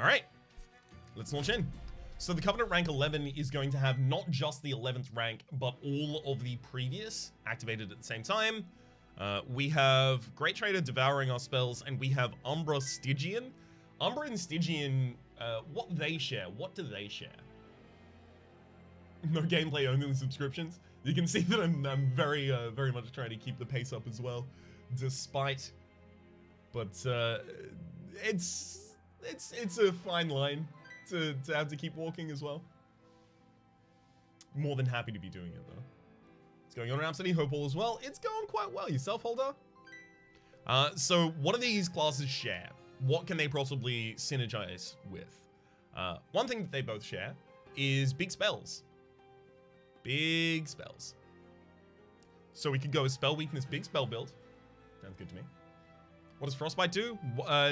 All right, let's launch in. So the Covenant rank 11 is going to have not just the 11th rank, but all of the previous activated at the same time. We have Great Trader devouring our spells, and we have Umbra Stygian. Umbra and Stygian, what they share, what do they share? No gameplay, only subscriptions. You can see that I'm very much trying to keep the pace up as well, despite. But it's a fine line to have to keep walking as well. More than happy to be doing it though. It's going on Rhapsody, Hope all as well. It's going quite well. Yourself, Holder? So what do these classes share? What can they possibly synergize with? One thing that they both share is big spells. Big spells. So we could go a spell weakness, big spell build. Sounds good to me. What does Frostbite do?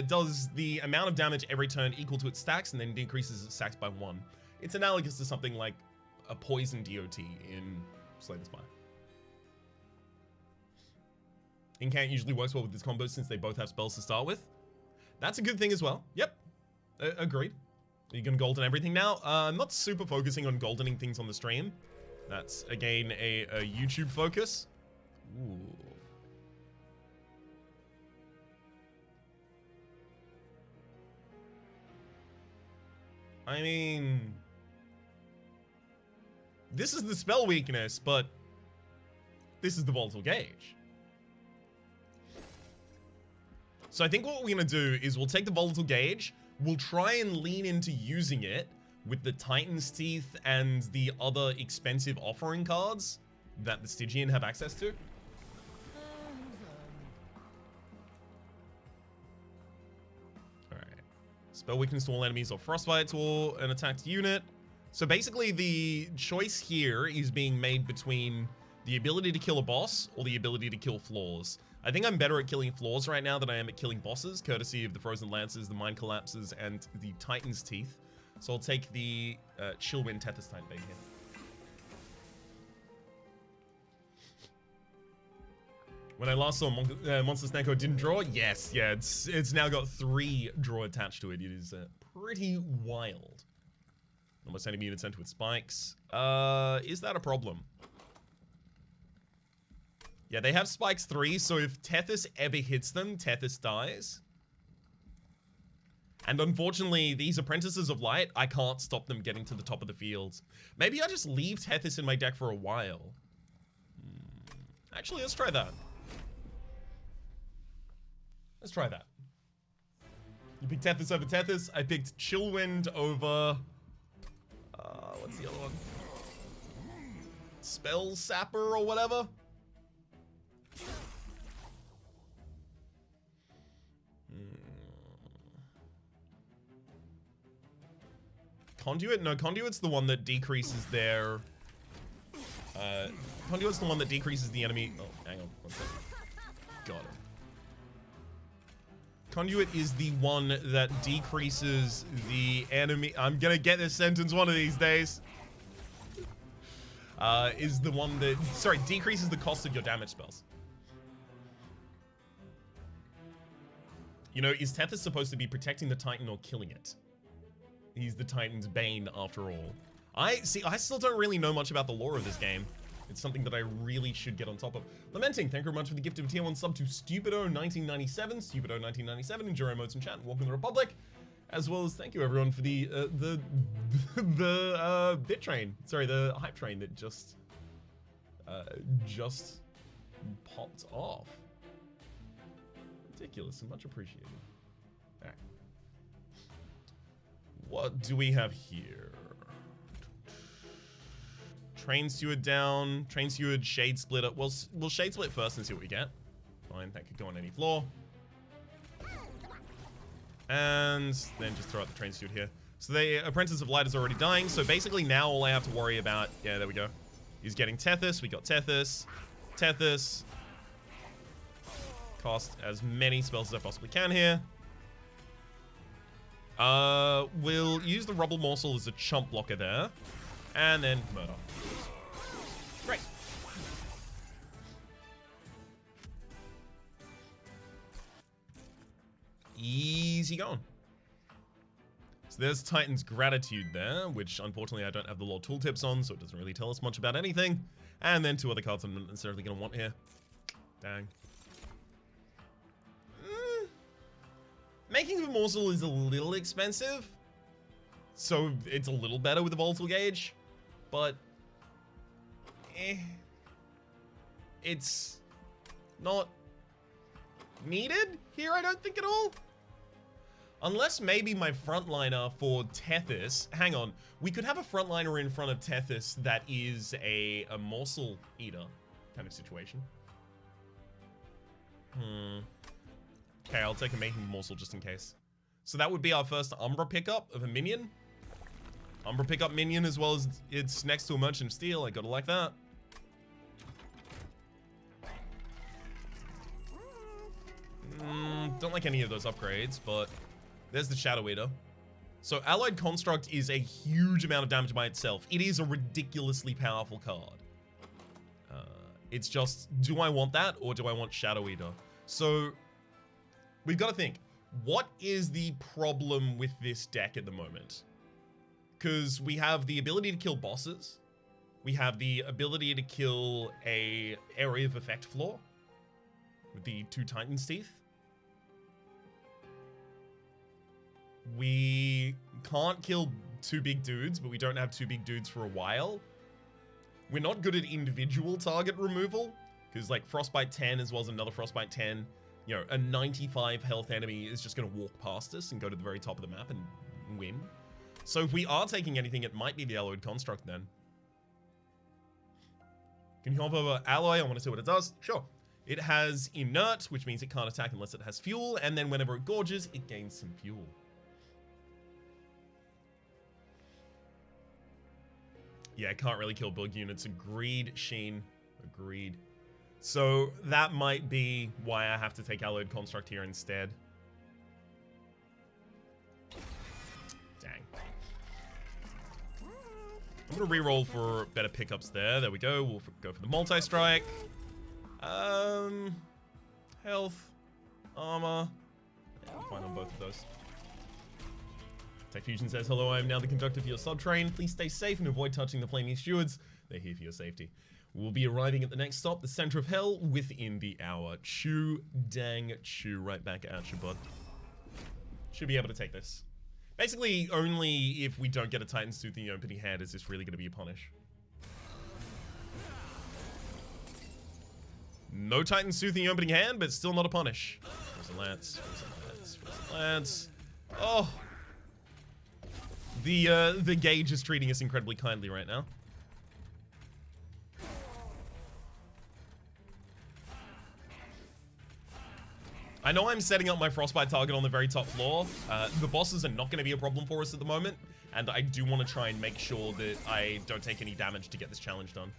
Does the amount of damage every turn equal to its stacks and then decreases its stacks by 1. It's analogous to something like a poison DOT in Slay the Spire. Incant usually works well with this combo since they both have spells to start with. That's a good thing as well. Yep. Agreed. Are you gonna golden everything now? I'm not super focusing on goldening things on the stream. That's, again, a YouTube focus. Ooh. I mean, this is the spell weakness, but this is the volatile gauge. So I think what we're gonna do is we'll take the volatile gauge, we'll try and lean into using it with the Titan's Teeth and the other expensive offering cards that the Stygian have access to. Spell weakness to all enemies or frostbite to an attacked unit. So basically the choice here is being made between the ability to kill a boss or the ability to kill floors. I think I'm better at killing floors right now than I am at killing bosses, courtesy of the Frozen Lances, the Mind Collapses, and the Titan's Teeth. So I'll take the Chillwind Tethys type bait here. When I last saw Monster Snecko didn't draw, yes, yeah, it's now got 3 draw attached to it. It is pretty wild. Almost sending units sent with spikes. Is that a problem? Yeah, they have spikes 3, so if Tethys ever hits them, Tethys dies. And unfortunately, these Apprentices of Light, I can't stop them getting to the top of the field. Maybe I just leave Tethys in my deck for a while. Actually, let's try that. Let's try that. You picked Tethys over Tethys. I picked Chillwind over... what's the other one? Spell Sapper or whatever? Conduit? No, Conduit's the one that decreases their... Conduit's the one that decreases the enemy... Oh, hang on. One second. Got it. Conduit is the one that decreases the enemy... I'm gonna get this sentence one of these days. Is the one that... Sorry, decreases the cost of your damage spells. You know, is Tethys supposed to be protecting the Titan or killing it? He's the Titan's bane, after all. I still don't really know much about the lore of this game. It's something that I really should get on top of. Lamenting, thank you very much for the gift of a tier 1 sub to Stupido1997. Stupido1997 in Juro Modes and chat. Welcome to the Republic. As well as thank you everyone for the bit train. Sorry, the hype train that just popped off. Ridiculous and much appreciated. All right. What do we have here? Train Steward down. Train Steward, Shade Splitter. We'll Shade Split first and see what we get. Fine, that could go on any floor. And then just throw out the Train Steward here. So the Apprentice of Light is already dying. So basically now all I have to worry about, yeah, there we go, is getting Tethys. We got Tethys. Tethys. Cost as many spells as I possibly can here. We'll use the Rubble Morsel as a chump blocker there. And then Murder. Great. Easy going. So there's Titan's Gratitude there, which unfortunately I don't have the lore tooltips on, so it doesn't really tell us much about anything. And then 2 other cards I'm not necessarily going to want here. Dang. Making a morsel is a little expensive, so it's a little better with the volatile gauge, but it's not needed here, I don't think at all. Unless maybe my frontliner for Tethys, hang on, we could have a frontliner in front of Tethys that is a morsel eater kind of situation. Okay, I'll take a making morsel just in case. So that would be our first Umbra pickup of a minion. Umbra pickup minion as well as it's next to a Merchant of Steel. I gotta like that. Don't like any of those upgrades, but there's the Shadow Eater. So Alloyed Construct is a huge amount of damage by itself. It is a ridiculously powerful card. It's just, do I want that or do I want Shadow Eater? So we've got to think, what is the problem with this deck at the moment? Because we have the ability to kill bosses. We have the ability to kill a area of effect floor with the 2 Titan's Teeth. We can't kill 2 big dudes, but we don't have 2 big dudes for a while. We're not good at individual target removal, because like Frostbite 10 as well as another Frostbite 10, you know, a 95 health enemy is just going to walk past us and go to the very top of the map and win. So if we are taking anything, it might be the Alloyed Construct then. Can you hop over Alloy? I want to see what it does. Sure. It has Inert, which means it can't attack unless it has fuel, and then whenever it gorges, it gains some fuel. Yeah, can't really kill bug units. Agreed, Sheen. Agreed. So that might be why I have to take Alloyed Construct here instead. Dang. I'm going to reroll for better pickups there. There we go. We'll go for the multi-strike. Health. Armor. Yeah, I'm fine on both of those. Tech Fusion says, hello, I am now the conductor for your sub-train. Please stay safe and avoid touching the flaming stewards. They're here for your safety. We'll be arriving at the next stop, the center of hell, within the hour. Chew, dang, chew. Right back at you, bud. Should be able to take this. Basically, only if we don't get a Titan's Tooth in the opening hand is this really going to be a punish. No Titan's Tooth in the opening hand, but still not a punish. Frozen Lance, Frozen Lance, Frozen Lance. Oh. The gauge is treating us incredibly kindly right now. I know I'm setting up my Frostbite target on the very top floor. The bosses are not going to be a problem for us at the moment, and I do want to try and make sure that I don't take any damage to get this challenge done.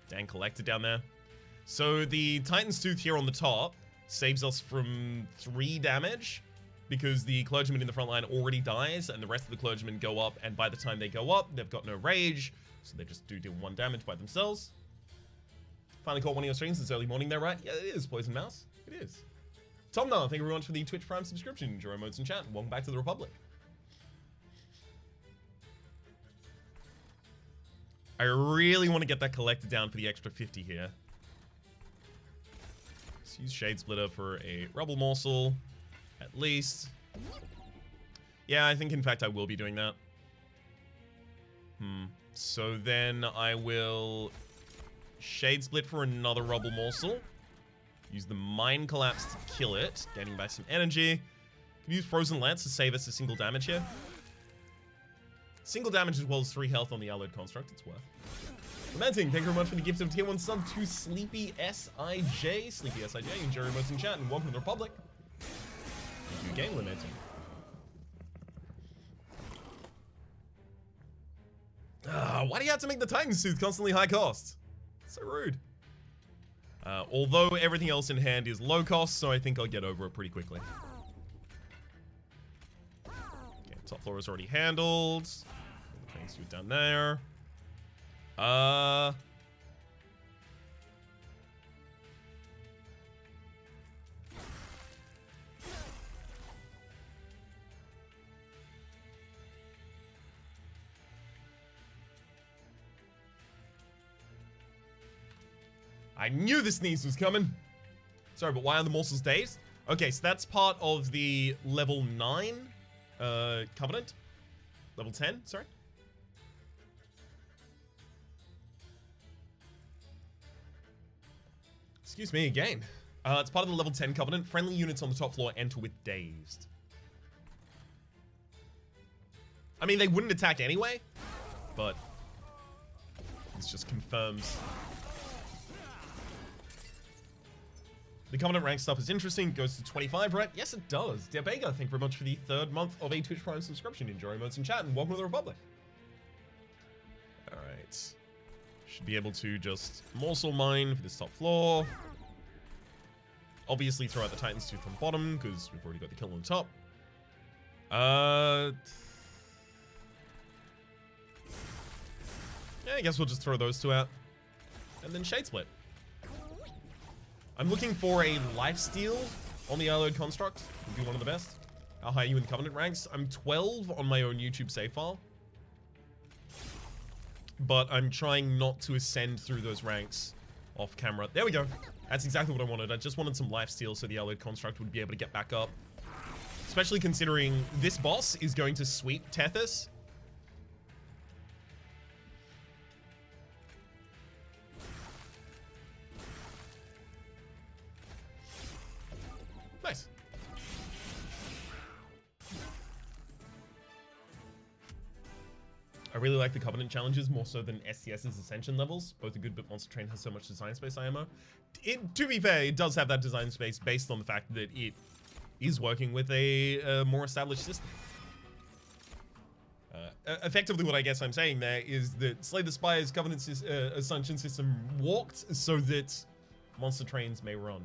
Dang, collected down there. So the Titan's Tooth here on the top saves us from 3 damage because the clergyman in the front line already dies and the rest of the clergymen go up, and by the time they go up, they've got no rage, so they just do deal 1 damage by themselves. Finally caught one of your streams this early morning there, right? Yeah, it is, Poison Mouse. It is. Tom Nara, thank you very much for the Twitch Prime subscription. Enjoy modes in chat. Welcome back to the Republic. I really want to get that collector down for the extra 50 here. Let's use Shade Splitter for a Rebel Morsel, at least. Yeah, I think in fact I will be doing that. So then I will Shade Split for another Rebel Morsel. Use the Mind Collapse to kill it, gaining back some energy. Can use Frozen Lance to save us a single damage here. Single damage as well as 3 health on the Alloyed Construct, it's worth. Lamenting, thank you very much for the gift of tier 1 sub to Sleepy SIJ. Sleepy SIJ, enjoy your most in chat and welcome to the Republic. Thank you again, Lamenting. Why do you have to make the Titan's Tooth constantly high cost? So rude. Although everything else in hand is low cost, so I think I'll get over it pretty quickly. Okay, top floor is already handled. Thanks to it down there. I knew the sneeze was coming. Sorry, but why are the morsels dazed? Okay, so that's part of the level 9 covenant. Level 10, sorry. Excuse me again. It's part of the level 10 covenant. Friendly units on the top floor enter with dazed. I mean, they wouldn't attack anyway, but this just confirms. The Covenant rank stuff is interesting. Goes to 25, right? Yes, it does. Diabega, thank you very much for the 3rd month of a Twitch Prime subscription. Enjoy emotes in chat, and welcome to the Republic. Alright. Should be able to just morsel mine for this top floor. Obviously, throw out the Titan's Tooth on bottom, because we've already got the kill on the top. Yeah, I guess we'll just throw those 2 out. And then Shade Split. I'm looking for a lifesteal on the Alloyed Construct. Would be one of the best. How high are you in the Covenant ranks? I'm 12 on my own YouTube save file. But I'm trying not to ascend through those ranks off camera. There we go. That's exactly what I wanted. I just wanted some lifesteal so the Alloyed Construct would be able to get back up. Especially considering this boss is going to sweep Tethys. Nice. I really like the Covenant challenges more so than STS's Ascension levels. Both are good, but Monster Train has so much design space IMO. To be fair, it does have that design space based on the fact that it is working with a more established system. Effectively, what I guess I'm saying there is that Slay the Spire's Covenant Ascension system walked so that Monster Trains may run.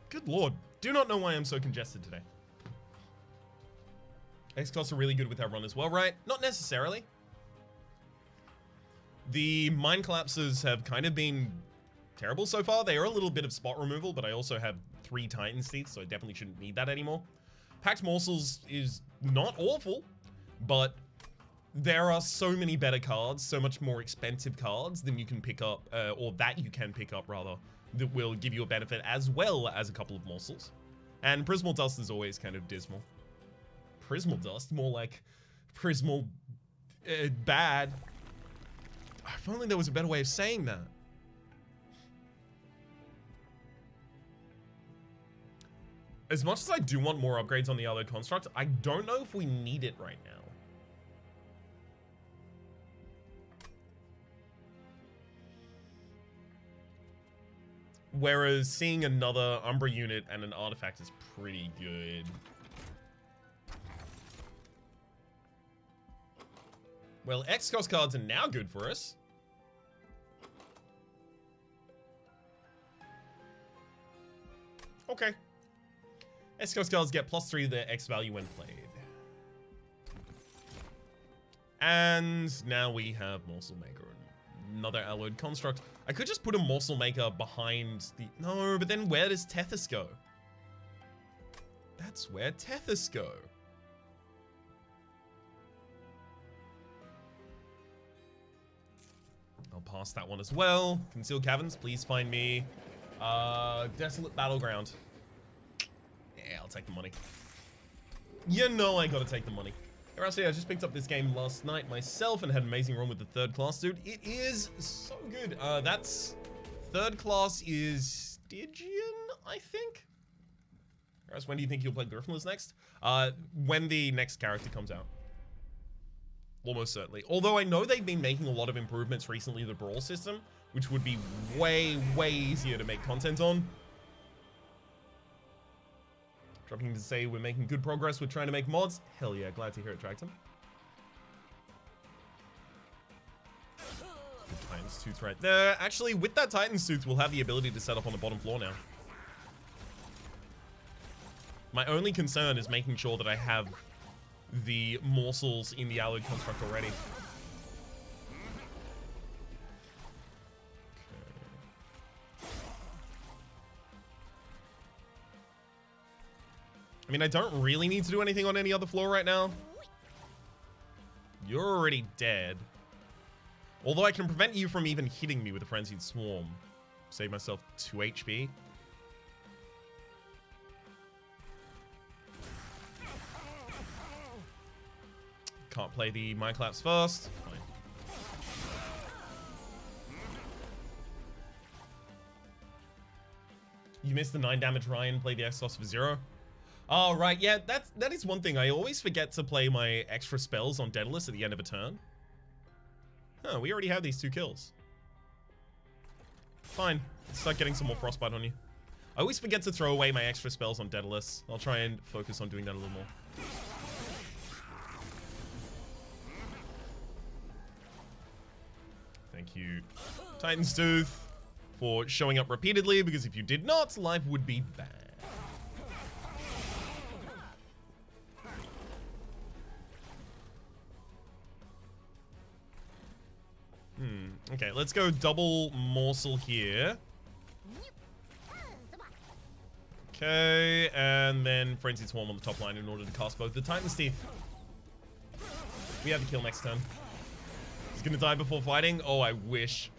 Good lord. Do not know why I'm so congested today. X-Costs are really good with our run as well, right? Not necessarily. The mine collapses have kind of been terrible so far. They are a little bit of spot removal, but I also have 3 Titan's Teeth, so I definitely shouldn't need that anymore. Packed Morsels is not awful, but there are so many better cards, so much more expensive cards than you can pick up, or that you can pick up, rather, that will give you a benefit as well as a couple of morsels. And Prismal Dust is always kind of dismal. Prismal Dust? More like Prismal bad. If only there was a better way of saying that. As much as I do want more upgrades on the Alloyed Construct, I don't know if we need it right now. Whereas seeing another Umbra unit and an artifact is pretty good. Well, X-Cost cards are now good for us. Okay. X-Cost cards get +3 to their X value when played. And now we have Morsel Maker. Another Alloyed Construct. I could just put a Morsel Maker behind the... No, but then where does Tethys go? That's where Tethys go. I'll pass that one as well. Concealed Caverns, please find me. Desolate Battleground. Yeah, I'll take the money. You know I gotta take the money. Rhapsody, I just picked up this game last night myself and had an amazing run with the 3rd class, dude. It is so good. That's 3rd class is Stygian, I think. Whereas when do you think you'll play Gryffindors next? When the next character comes out. Almost certainly. Although I know they've been making a lot of improvements recently to the Brawl system, which would be way, way easier to make content on. Dropping to say we're making good progress with trying to make mods. Hell yeah, glad to hear it, Tractum. Good Titan's Tooth right there. Actually, with that Titan's Tooth, we'll have the ability to set up on the bottom floor now. My only concern is making sure that I have the morsels in the Alloyed Construct already. I mean, I don't really need to do anything on any other floor right now. You're already dead. Although I can prevent you from even hitting me with a Frenzied Swarm. Save myself 2 HP. Can't play the Mind Collapse first. Fine. You missed the 9 damage Ryan, play the Exos for 0. Oh, right, yeah, that is one thing. I always forget to play my extra spells on Daedalus at the end of a turn. Huh, we already have these 2 kills. Fine, let's start getting some more Frostbite on you. I always forget to throw away my extra spells on Daedalus. I'll try and focus on doing that a little more. Thank you, Titan's Tooth, for showing up repeatedly, because if you did not, life would be bad. Okay, let's go double morsel here. Okay, and then Frenzied Swarm on the top line in order to cast both the Titan's Teeth. We have the kill next turn. He's gonna die before fighting? Oh, I wish.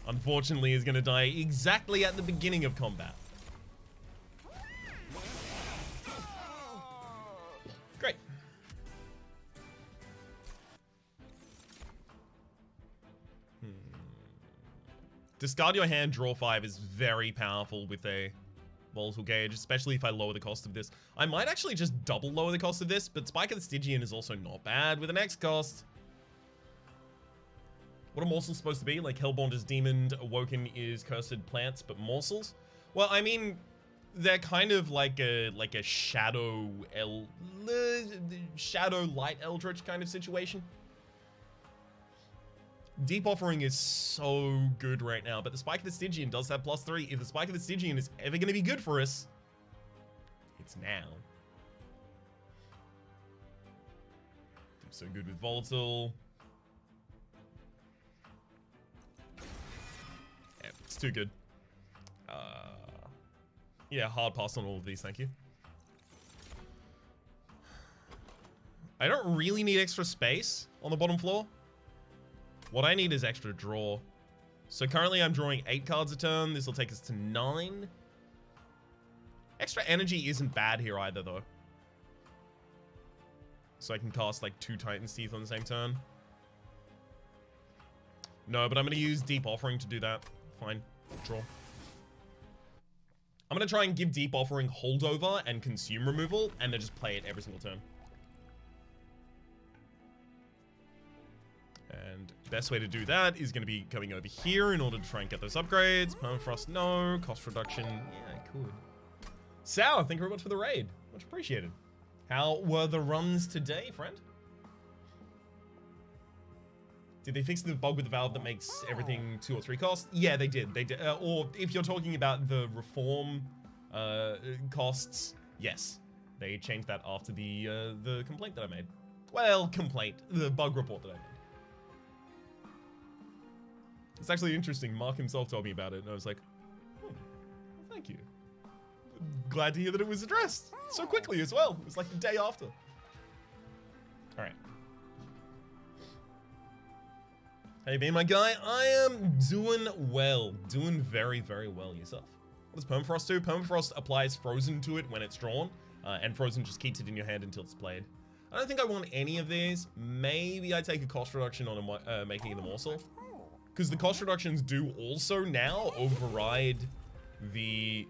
Unfortunately, he's gonna die exactly at the beginning of combat. Great. Discard your hand, draw 5 is very powerful with a volatile gauge, especially if I lower the cost of this. I might actually just double lower the cost of this, but Spike of the Stygian is also not bad with an X cost. What are morsels supposed to be? Like Hellborn Demon, Awoken is Cursed Plants, but morsels? Well, I mean, they're kind of like a shadow light eldritch kind of situation. Deep Offering is so good right now, but the Spike of the Stygian does have +3. If the Spike of the Stygian is ever going to be good for us, it's now. So good with Volatile. Yeah, it's too good. Yeah, hard pass on all of these, thank you. I don't really need extra space on the bottom floor. What I need is extra draw. So currently I'm drawing 8 cards a turn. This will take us to 9. Extra energy isn't bad here either, though. So I can cast like 2 Titan's Teeth on the same turn. No, but I'm going to use Deep Offering to do that. Fine. Draw. I'm going to try and give Deep Offering holdover and consume removal, and then just play it every single turn. And best way to do that is going to be coming over here in order to try and get those upgrades. Permafrost, no. Cost reduction, yeah, I could. Sour, thank you very much for the raid. Much appreciated. How were the runs today, friend? Did they fix the bug with the valve that makes everything 2 or 3 cost? Yeah, they did. They did. Or if you're talking about the reform costs, yes. They changed that after the complaint that I made. Well, complaint. The bug report that I made. It's actually interesting. Mark himself told me about it, and I was like, well, thank you. Glad to hear that it was addressed so quickly as well. It was like the day after. All right. How you been, my guy? I am doing well. Doing very, very well. Yourself? What does Permafrost do? Permafrost applies Frozen to it when it's drawn, and Frozen just keeps it in your hand until it's played. I don't think I want any of these. Maybe I take a cost reduction on making the morsel. Because the cost reductions do also now override the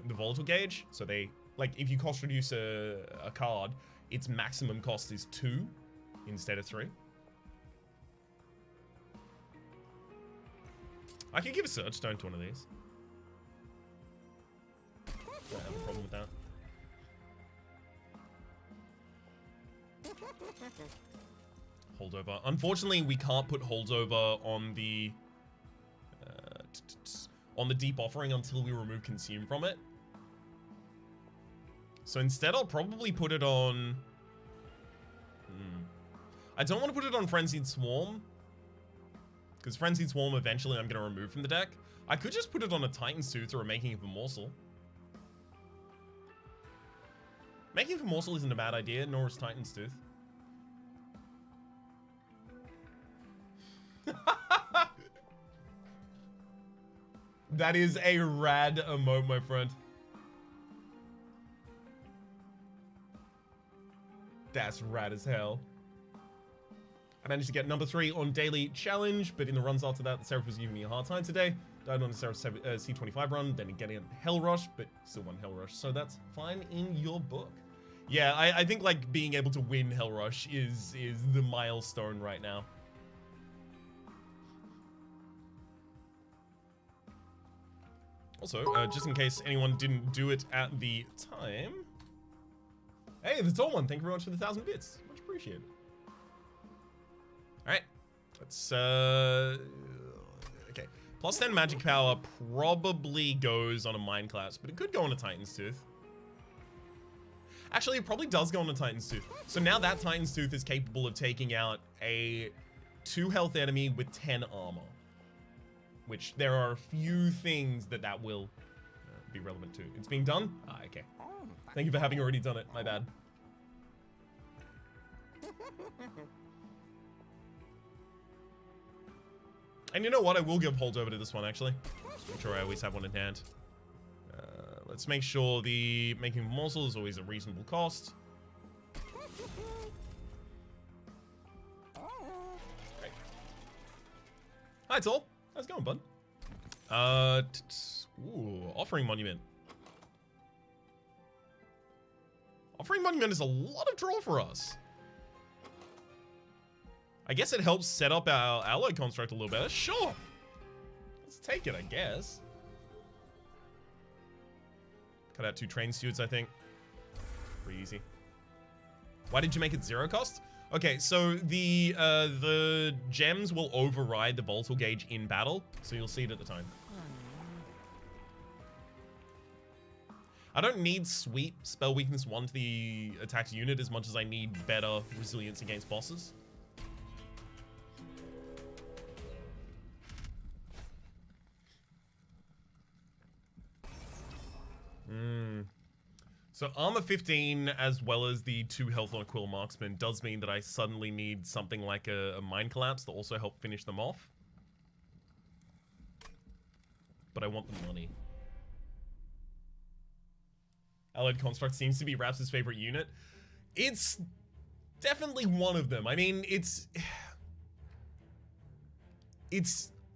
volatile gauge. So they, like, if you cost reduce a card, its maximum cost is 2 instead of 3. I could give a Surge Stone to one of these. Don't have a problem with that. Holdover. Unfortunately, we can't put holdover on the Deep Offering until we remove Consume from it. So instead, I'll probably put it on... I don't want to put it on Frenzied Swarm, because Frenzied Swarm eventually I'm going to remove from the deck. I could just put it on a Titan's Tooth or a Making of a Morsel. Making for morsel isn't a bad idea, nor is Titan's Tooth. That is a rad emote, my friend. That's rad as hell. I managed to get number 3 on daily challenge, but in the runs after that, the Seraph was giving me a hard time today. Died on the Seraph C25 run, then getting a Hell Rush, but still won Hell Rush, so that's fine in your book. Yeah, I think like being able to win Hell Rush is the milestone right now. Also, just in case anyone didn't do it at the time. Hey, the tall one, thank you very much for the 1,000 bits. Much appreciated. Alright, let's, okay. Plus 10 magic power probably goes on a Mind Collapse, but it could go on a Titan's Tooth. Actually, it probably does go on a Titan's Tooth. So now that Titan's Tooth is capable of taking out a 2 health enemy with 10 armor. Which there are a few things that will be relevant to. It's being done? Ah, okay. Thank you for having already done it. My bad. And you know what? I will give hold over to this one, actually. Just make sure I always have one in hand. Let's make sure the making of morsel is always a reasonable cost. Great. Hi, Tall. How's it going, bud? Ooh, Offering Monument. Offering Monument is a lot of draw for us. I guess it helps set up our alloy construct a little better. Sure. Let's take it, I guess. Cut out 2 train stewards, I think. Pretty easy. Why did you make it 0 cost? Okay, so the gems will override the Voltal Gauge in battle, so you'll see it at the time. I don't need sweet spell weakness 1 to the attacked unit as much as I need better resilience against bosses. So armor 15 as well as the 2 health on a Quill Marksman does mean that I suddenly need something like a Mind Collapse to also help finish them off. But I want the money. Allied Construct seems to be Raps' favorite unit. It's definitely one of them. I mean, it's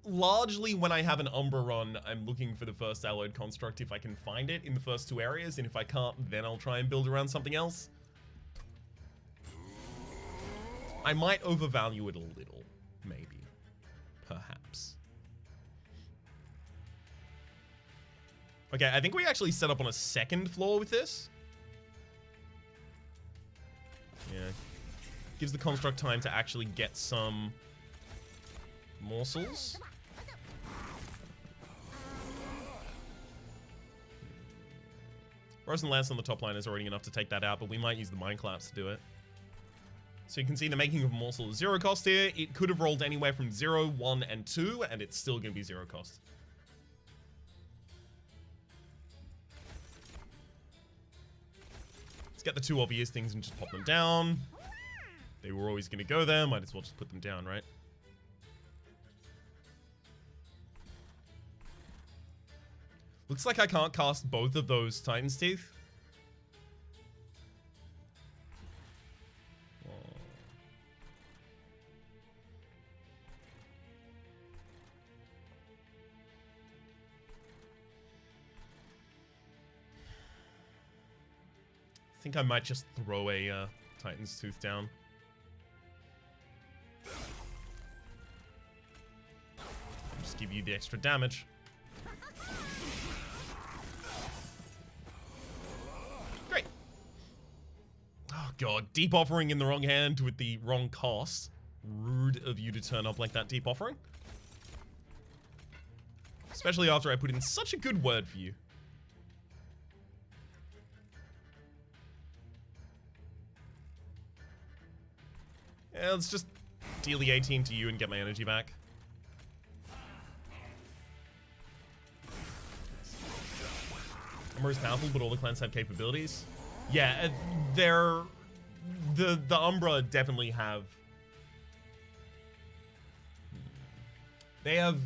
largely when I have an Umbra run, I'm looking for the first Alloyed Construct if I can find it in the first 2 areas, and if I can't, then I'll try and build around something else. I might overvalue it a little, maybe. Perhaps. Okay, I think we actually set up on a 2nd floor with this. Yeah. Gives the Construct time to actually get some morsels. Frozen Lance on the top line is already enough to take that out, but we might use the Mind Collapse to do it. So you can see the making of morsel is 0 cost here. It could have rolled anywhere from 0, 1, and 2, and it's still going to be 0 cost. Let's get the 2 obvious things and just pop them down. They were always going to go there. Might as well just put them down, right? Looks like I can't cast both of those Titan's Teeth. I think I might just throw a Titan's Tooth down. Just give you the extra damage. Great. Oh god, deep offering in the wrong hand with the wrong cost. Rude of you to turn up like that, deep offering. Especially after I put in such a good word for you. Yeah, let's just deal the 18 to you and get my energy back. Umbra is powerful, but all the clans have capabilities. Yeah, they're the Umbra definitely have. They have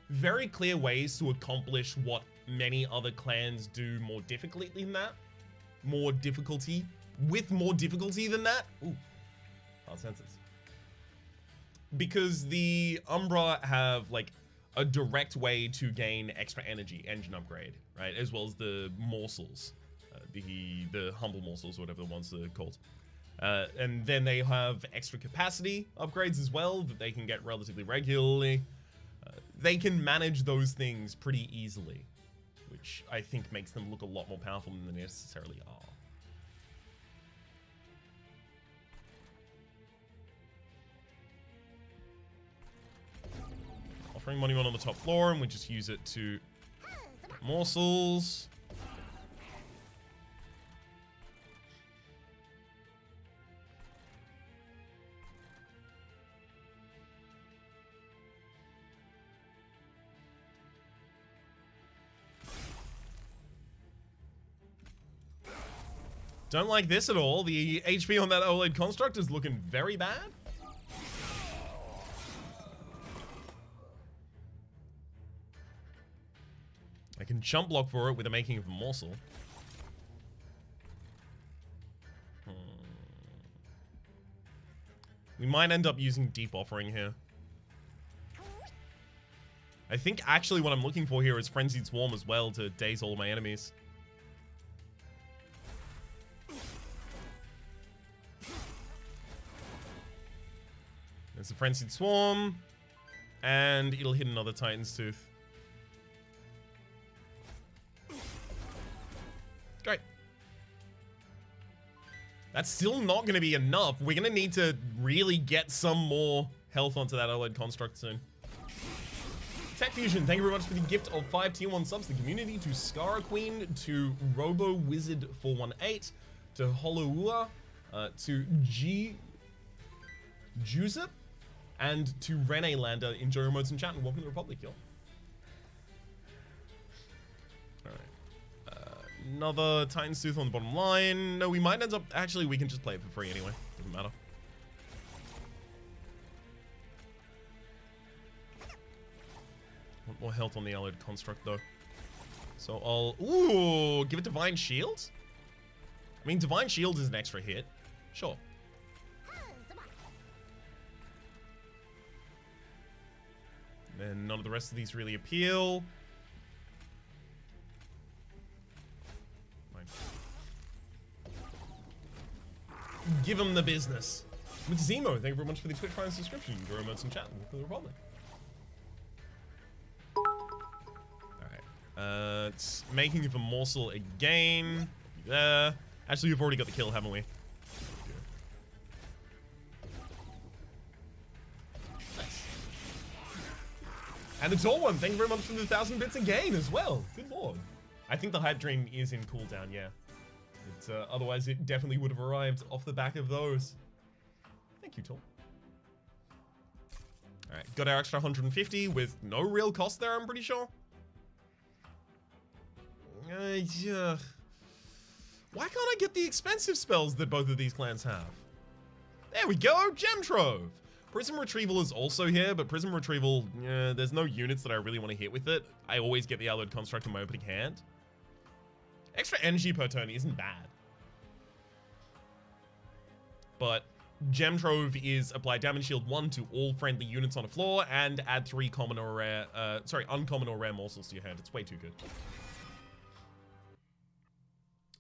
very clear ways to accomplish what many other clans do more difficultly than that. More difficulty than that. Ooh, hard senses. Because the Umbra have like a direct way to gain extra energy, engine upgrade, right? As well as the morsels, the humble morsels, whatever the ones they're called. And then they have extra capacity upgrades as well that they can get relatively regularly. They can manage those things pretty easily, which I think makes them look a lot more powerful than they necessarily are. Offering monument on the top floor, and we just use it to morsels. Don't like this at all. The HP on that OLED construct is looking very bad. I can jump block for it with the making of a morsel. We might end up using deep offering here. I think actually what I'm looking for here is Frenzied Swarm as well to daze all of my enemies. There's a Frenzied Swarm, and it'll hit another Titan's Tooth. Great. That's still not going to be enough. We're going to need to really get some more health onto that OLED construct soon. Tech Fusion, thank you very much for the gift of 5 tier 1 subs to the community, to Scara Queen, to Robo Wizard 418, to Holoua, to Juzip, and to Rene Lander. Enjoy your modes in chat and welcome to the Republic, y'all. Alright. Another Titan's Tooth on the bottom line. No, we might end up... Actually, we can just play it for free anyway. Doesn't matter. Want more health on the allied construct, though. So I'll... Ooh! Give it Divine Shield? I mean, Divine Shield is an extra hit. Sure. And none of the rest of these really appeal. Fine. Give him the business. With Zemo, thank you very much for the Twitch Prime subscription. Your emotes in chat. Welcome to the Republic. Alright. It's making of a morsel again. There. Actually, we've already got the kill, haven't we? And the tall one, thank you very much for the 1,000 bits again as well. Good lord. I think the hype dream is in cooldown, yeah. Otherwise, it definitely would have arrived off the back of those. Thank you, Tall. Alright, got our extra 150 with no real cost there, I'm pretty sure. Yeah. Why can't I get the expensive spells that both of these clans have? There we go, Gem Trove. Prism Retrieval is also here, but Prism Retrieval, there's no units that I really want to hit with it. I always get the Alloyed Construct in my opening hand. Extra energy per turn isn't bad. But Gem Trove is apply damage shield 1 to all friendly units on the floor and add 3 common or rare, uncommon or rare morsels to your hand. It's way too good.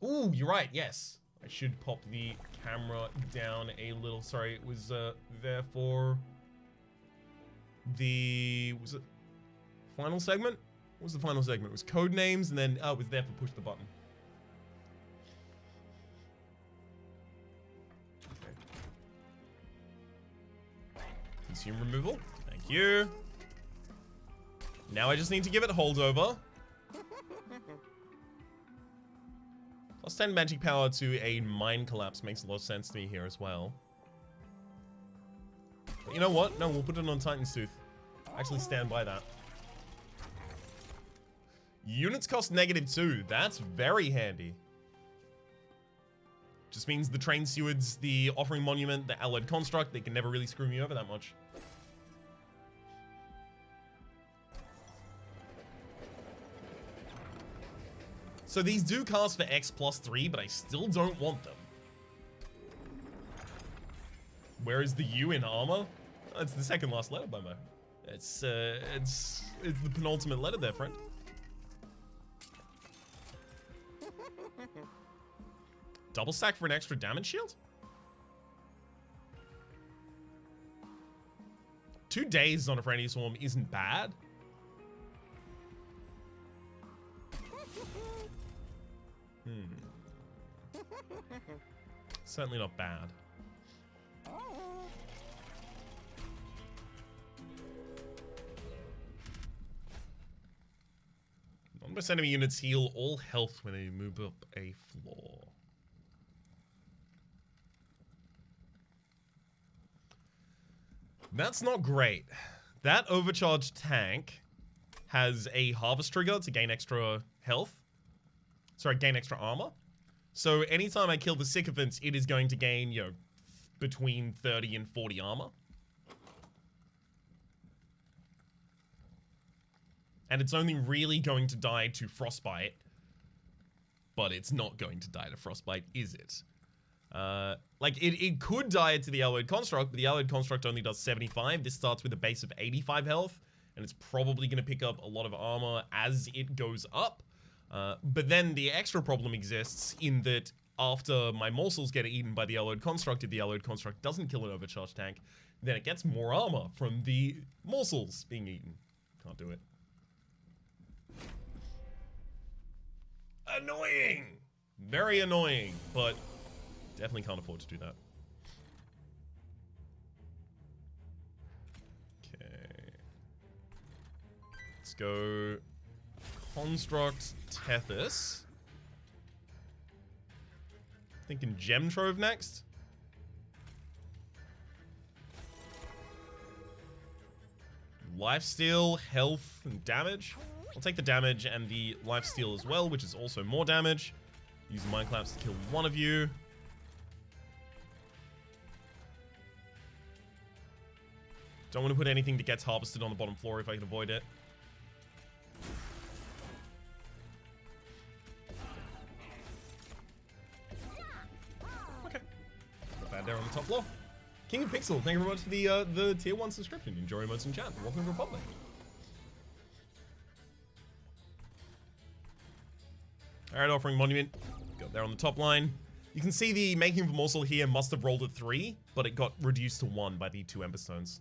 Ooh, you're right, yes. I should pop the camera down a little. Sorry, it was there for the... Was it final segment? What was the final segment? It was code names, and then it was there for push the button. Okay. Consume removal. Thank you. Now I just need to give it holdover. Plus 10 magic power to a Mind Collapse makes a lot of sense to me here as well. But you know what? No, we'll put it on Titan's Tooth. Actually stand by that. Units cost -2. That's very handy. Just means the train stewards, the offering monument, the alloyed construct, they can never really screw me over that much. So these do cast for X plus 3, but I still don't want them. Where is the U in armor? Oh, it's the second last letter, by my. It's the penultimate letter there, friend. Double stack for an extra damage shield? 2 days on a friendly swarm isn't bad. Certainly not bad. Non-boss enemy units heal all health when they move up a floor. That's not great. That Overcharge tank has a harvest trigger to gain extra health. Sorry, gain extra armor. So anytime I kill the Sycophants, it is going to gain, you know, between 30 and 40 armor. And it's only really going to die to Frostbite. But it's not going to die to Frostbite, is it? Like, it could die to the Alloyed Construct, but the Alloyed Construct only does 75. This starts with a base of 85 health, and it's probably going to pick up a lot of armor as it goes up. But then the extra problem exists in that after my morsels get eaten by the Alloyed Construct, if the Alloyed Construct doesn't kill an Overcharge tank, then it gets more armor from the morsels being eaten. Can't do it. Annoying! Very annoying, but definitely can't afford to do that. Okay. Let's go Construct Tethys. Thinking Gem Trove next. Lifesteal, health, and damage. I'll take the damage and the lifesteal as well, which is also more damage. Use Mind Claps to kill one of you. Don't want to put anything that gets harvested on the bottom floor if I can avoid it. Okay. Not bad there on the top floor. King of Pixel, thank you very much for the tier 1 subscription. Enjoy emotes in chat. Welcome to Republic. Alright, offering monument. Got there on the top line. You can see the making of a morsel here must have rolled at 3, but it got reduced to 1 by the 2 Ember Stones.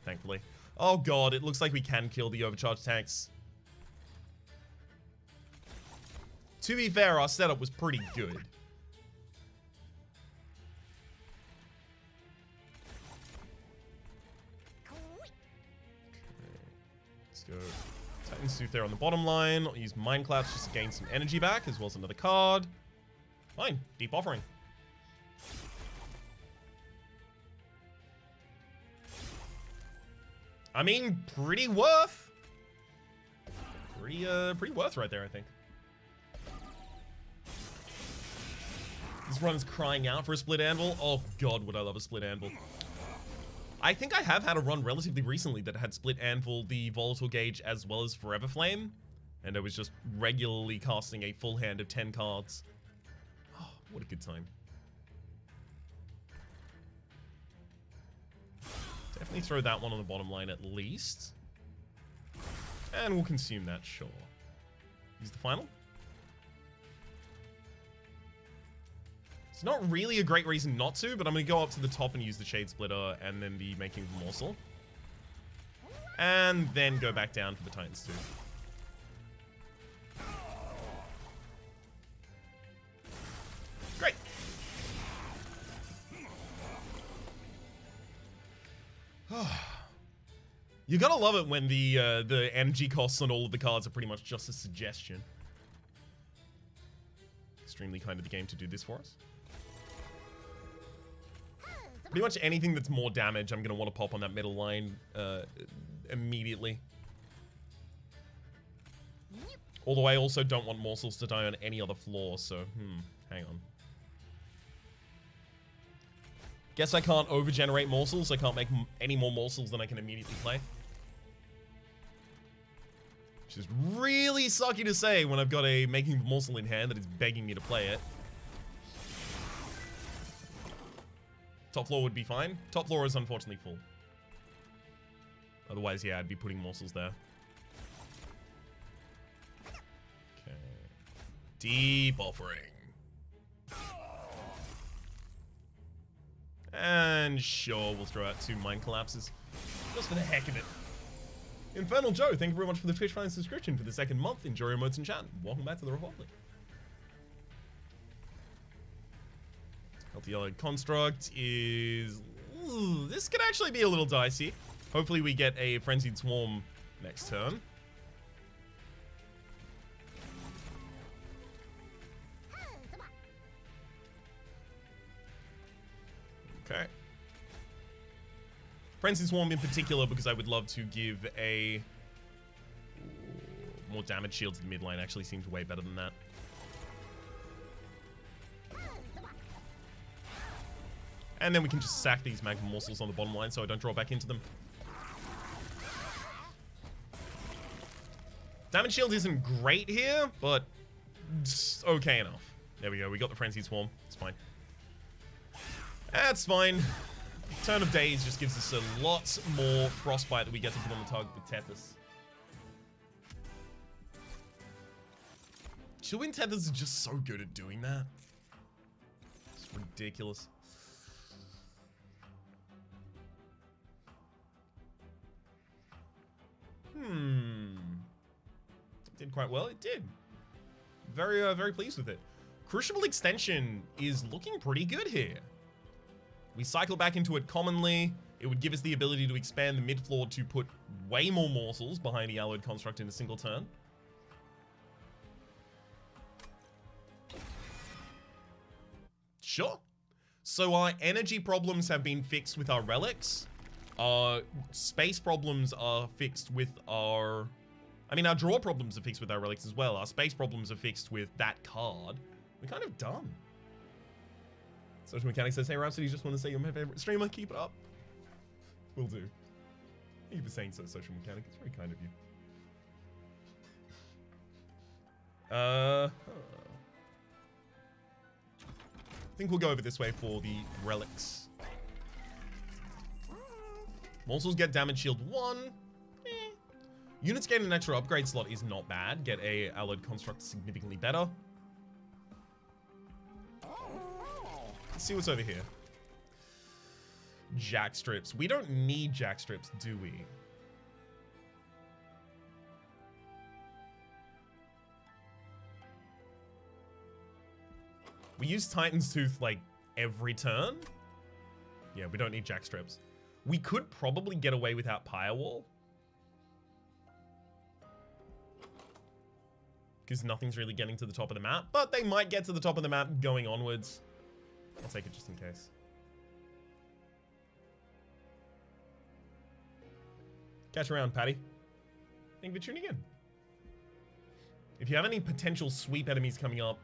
Thankfully. Oh god, it looks like we can kill the Overcharge tanks. To be fair, our setup was pretty good. Let's go Titan Sooth there on the bottom line. I'll use Mind Claps just to gain some energy back, as well as another card. Fine. Deep Offering. I mean, pretty worth. Pretty worth right there, I think. This run is crying out for a Split Anvil. Oh god, would I love a Split Anvil. I think I have had a run relatively recently that had Split Anvil, the Volatile Gauge, as well as Forever Flame. And I was just regularly casting a full hand of 10 cards. Oh, what a good time. Definitely throw that one on the bottom line at least. And we'll consume that, sure. Use the final. It's not really a great reason not to, but I'm going to go up to the top and use the Shade Splitter and then the Making of a Morsel. And then go back down for the Titan's Tooth. Great. You gotta love it when the energy costs on all of the cards are pretty much just a suggestion. Extremely kind of the game to do this for us. Pretty much anything that's more damage, I'm gonna want to pop on that middle line immediately. Although I also don't want morsels to die on any other floor, so hang on. Guess I can't overgenerate morsels. I can't make any more morsels than I can immediately play. Which is really sucky to say when I've got a making morsel in hand that is begging me to play it. Top floor would be fine. Top floor is unfortunately full. Otherwise, yeah, I'd be putting morsels there. Okay. Deep offering. And sure, we'll throw out 2 mind collapses. Just for the heck of it. Infernal Joe, thank you very much for the Twitch Prime subscription for the 2nd month. Enjoy your emotes in chat. Welcome back to the Republic. Healthy Yellow Construct is... Ooh, this could actually be a little dicey. Hopefully we get a Frenzied Swarm next turn. Okay. Frenzied Swarm in particular because I would love to give a... Ooh, more damage shield to the midline actually seems way better than that. And then we can just sack these Magma Morsels on the bottom line so I don't draw back into them. Damage shield isn't great here, but it's okay enough. There we go, we got the Frenzied Swarm. It's fine. That's fine. Turn of Days just gives us a lot more frostbite that we get to put on the target with Tethys. Chillwind Tethys is just so good at doing that. It's ridiculous. Did quite well. It did. Very pleased with it. Crucible Extension is looking pretty good here. We cycle back into it commonly. It would give us the ability to expand the mid-floor to put way more morsels behind the Alloyed Construct in a single turn. Sure. So our energy problems have been fixed with our relics. Our space problems are fixed with our... I mean, our draw problems are fixed with our relics as well. Our space problems are fixed with that card. We're kind of done. Social Mechanic says, hey, Rhapsody, just want to say you're my favorite streamer. Keep it up. Will do. Thank you for saying so, Social Mechanic. It's very kind of you. I think we'll go over this way for the relics. Morsels get damage shield 1. Units gain an extra upgrade slot is not bad. Get a alloyed construct significantly better. Let's see what's over here. Jack strips. We don't need jack strips, do we? We use Titan's Tooth like every turn. Yeah, we don't need jack strips. We could probably get away without Pyre Wall. Because nothing's really getting to the top of the map. But they might get to the top of the map going onwards. I'll take it just in case. Catch you around, Patty. Thank you for tuning in. If you have any potential sweep enemies coming up...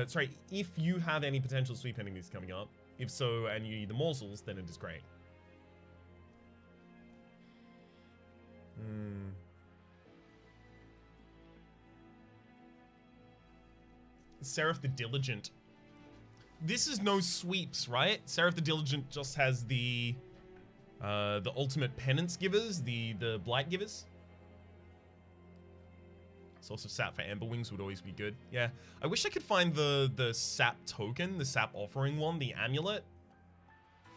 sorry, if you have any potential sweep enemies coming up, if so, and you need the morsels, then it is great. Seraph the Diligent. This is no sweeps, right? Seraph the Diligent just has the ultimate penance givers, the blight givers. Source of sap for Amber Wings would always be good. Yeah, I wish I could find the sap token, the sap offering one, the amulet.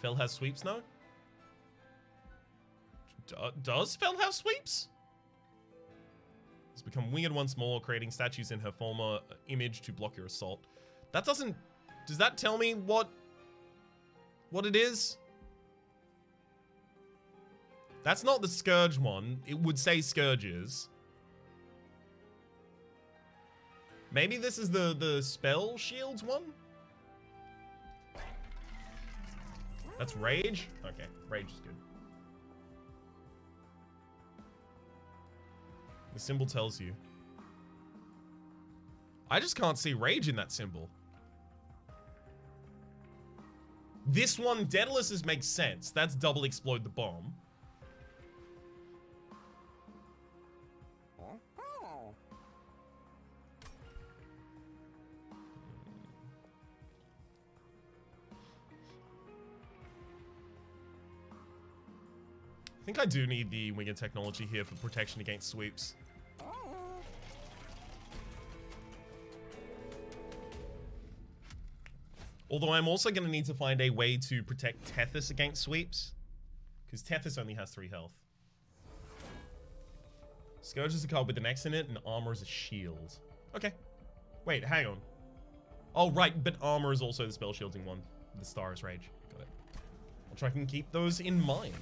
Fel has sweeps now? Does Fel have sweeps? It's become winged once more, creating statues in her former image to block your assault. That doesn't... Does that tell me what it is? That's not the Scourge one. It would say Scourges. Maybe this is the Spell Shields one? That's Rage? Okay, Rage is good. The symbol tells you. I just can't see Rage in that symbol. This one, Daedalus's makes sense. That's double explode the bomb. I think I do need the winger technology here for protection against sweeps. Although I'm also going to need to find a way to protect Tethys against sweeps. Because Tethys only has 3 health. Scourge is a card with an X in it, and armor is a shield. Okay. Wait, hang on. Oh, right, but armor is also the spell shielding one. The Star's Rage. Got it. I'll try and keep those in mind.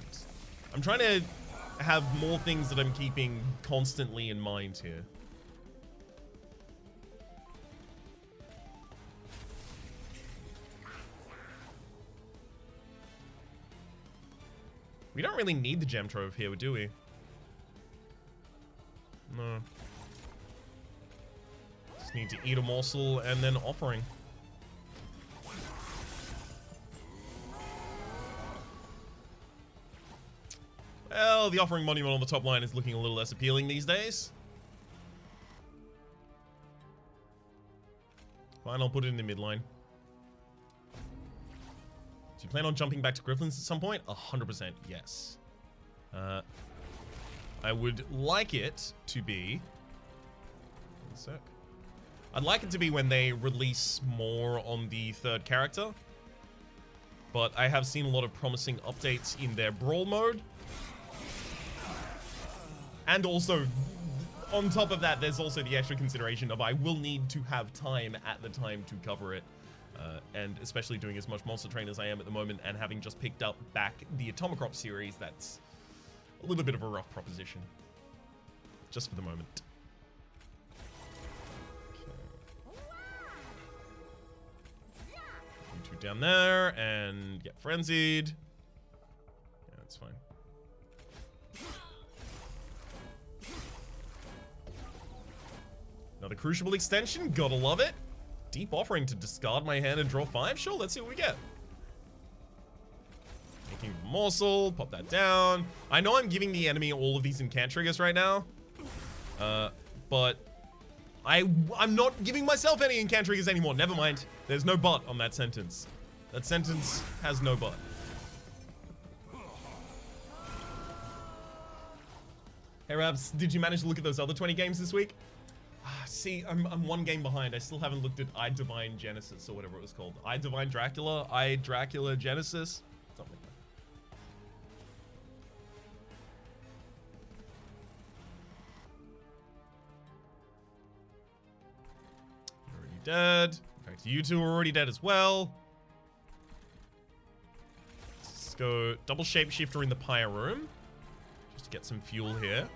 I'm trying to have more things that I'm keeping constantly in mind here. We don't really need the gem trove here, do we? No. Just need to eat a morsel and then offering. Well, the offering monument on the top line is looking a little less appealing these days. Fine, I'll put it in the midline. Do you plan on jumping back to Griffins at some point? 100% yes. I would like it to be... One sec. I'd like it to be when they release more on the 3rd character. But I have seen a lot of promising updates in their Brawl mode. And also, on top of that, there's also the extra consideration of I will need to have time at the time to cover it. And especially doing as much Monster Train as I am at the moment and having just picked up back the Atomicrop series, that's a little bit of a rough proposition. Just for the moment. Okay. You 2 down there and get frenzied. Yeah, that's fine. Another Crucible extension, gotta love it. Deep offering to discard my hand and draw 5? Sure, let's see what we get. Making a morsel, pop that down. I know I'm giving the enemy all of these incant triggers right now. But I'm not giving myself any incant triggers anymore. Never mind. There's no but on that sentence. That sentence has no but. Hey Rabs, did you manage to look at those other 20 games this week? See, I'm 1 game behind. I still haven't looked at I Divine Genesis or whatever it was called. I Divine Dracula? I Dracula Genesis? Something like that. You're already dead. In fact, you 2 are already dead as well. Let's go double shapeshifter in the Pyre room. Just to get some fuel here.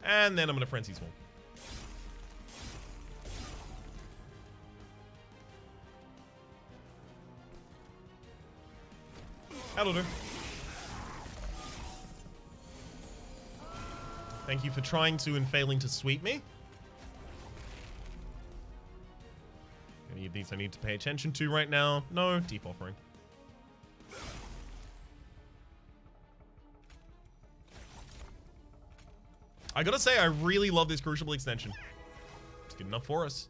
And then I'm gonna Frenzy Swarm. That'll do. Thank you for trying to and failing to sweep me. Any of these I need to pay attention to right now? No, deep offering. I gotta say, I really love this Crucible extension. It's good enough for us.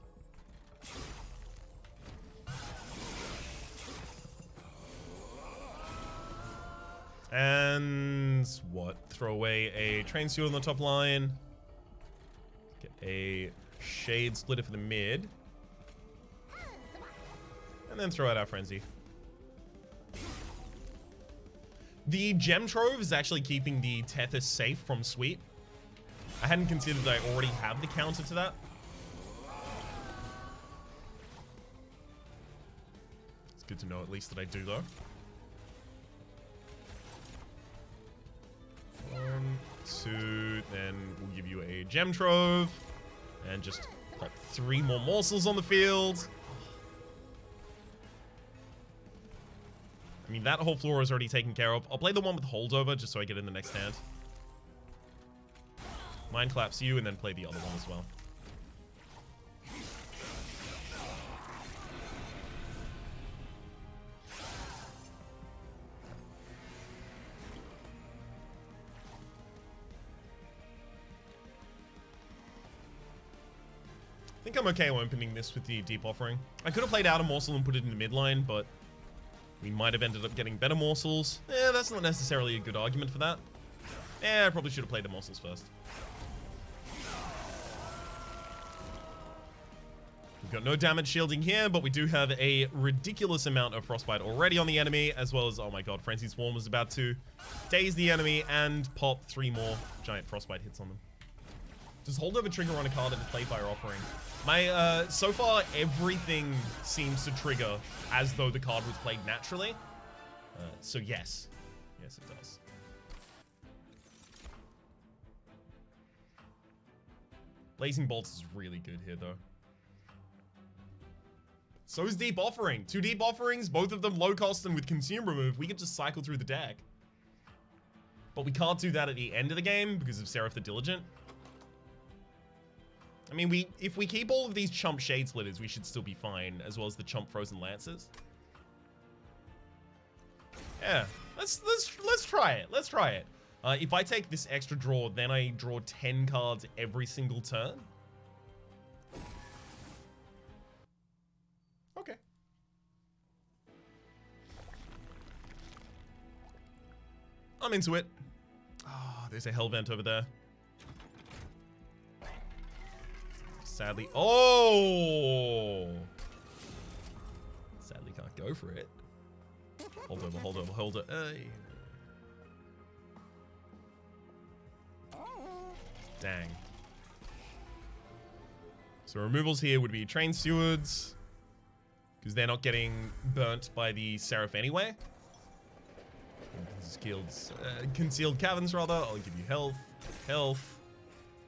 And what? Throw away a Train Steward on the top line. Get a Shade Splitter for the mid. And then throw out our Frenzy. The Gem Trove is actually keeping the Tethys safe from sweep. I hadn't considered that I already have the counter to that. It's good to know at least that I do, though. 1, 2, then we'll give you a Gem Trove. And just pop 3 more morsels on the field. I mean, that whole floor is already taken care of. I'll play the one with holdover just so I get in the next hand. Mind Collapse you and then play the other one as well. think I'm okay opening this with the Deep Offering. I could have played out a morsel and put it in the mid lane, but we might have ended up getting better morsels. That's not necessarily a good argument for that. I probably should have played the morsels first. We've got no damage shielding here, but we do have a ridiculous amount of frostbite already on the enemy, as well as, oh my god, Frenzied Swarm was about to daze the enemy and pop 3 more giant frostbite hits on them. Does holdover trigger on a card at the Playfire Offering? My, so far, everything seems to trigger as though the card was played naturally. So yes. Yes, it does. Blazing Bolts is really good here, though. So is Deep Offering. 2 Deep Offerings, both of them low cost and with Consume Remove, we can just cycle through the deck. But we can't do that at the end of the game because of Seraph the Diligent. I mean, if we keep all of these chump Shade Splitters, we should still be fine, as well as the chump Frozen Lances. Yeah, let's try it. Let's try it. If I take this extra draw, then I draw 10 cards every single turn. Okay. I'm into it. Ah, there's a Hell Vent over there. Sadly, oh! Sadly can't go for it. Hold over, hold over, hold over. Hey. Dang. So removals here would be Train Stewards, because they're not getting burnt by the Seraph anyway. Concealed Caverns, rather. I'll give you health. Health.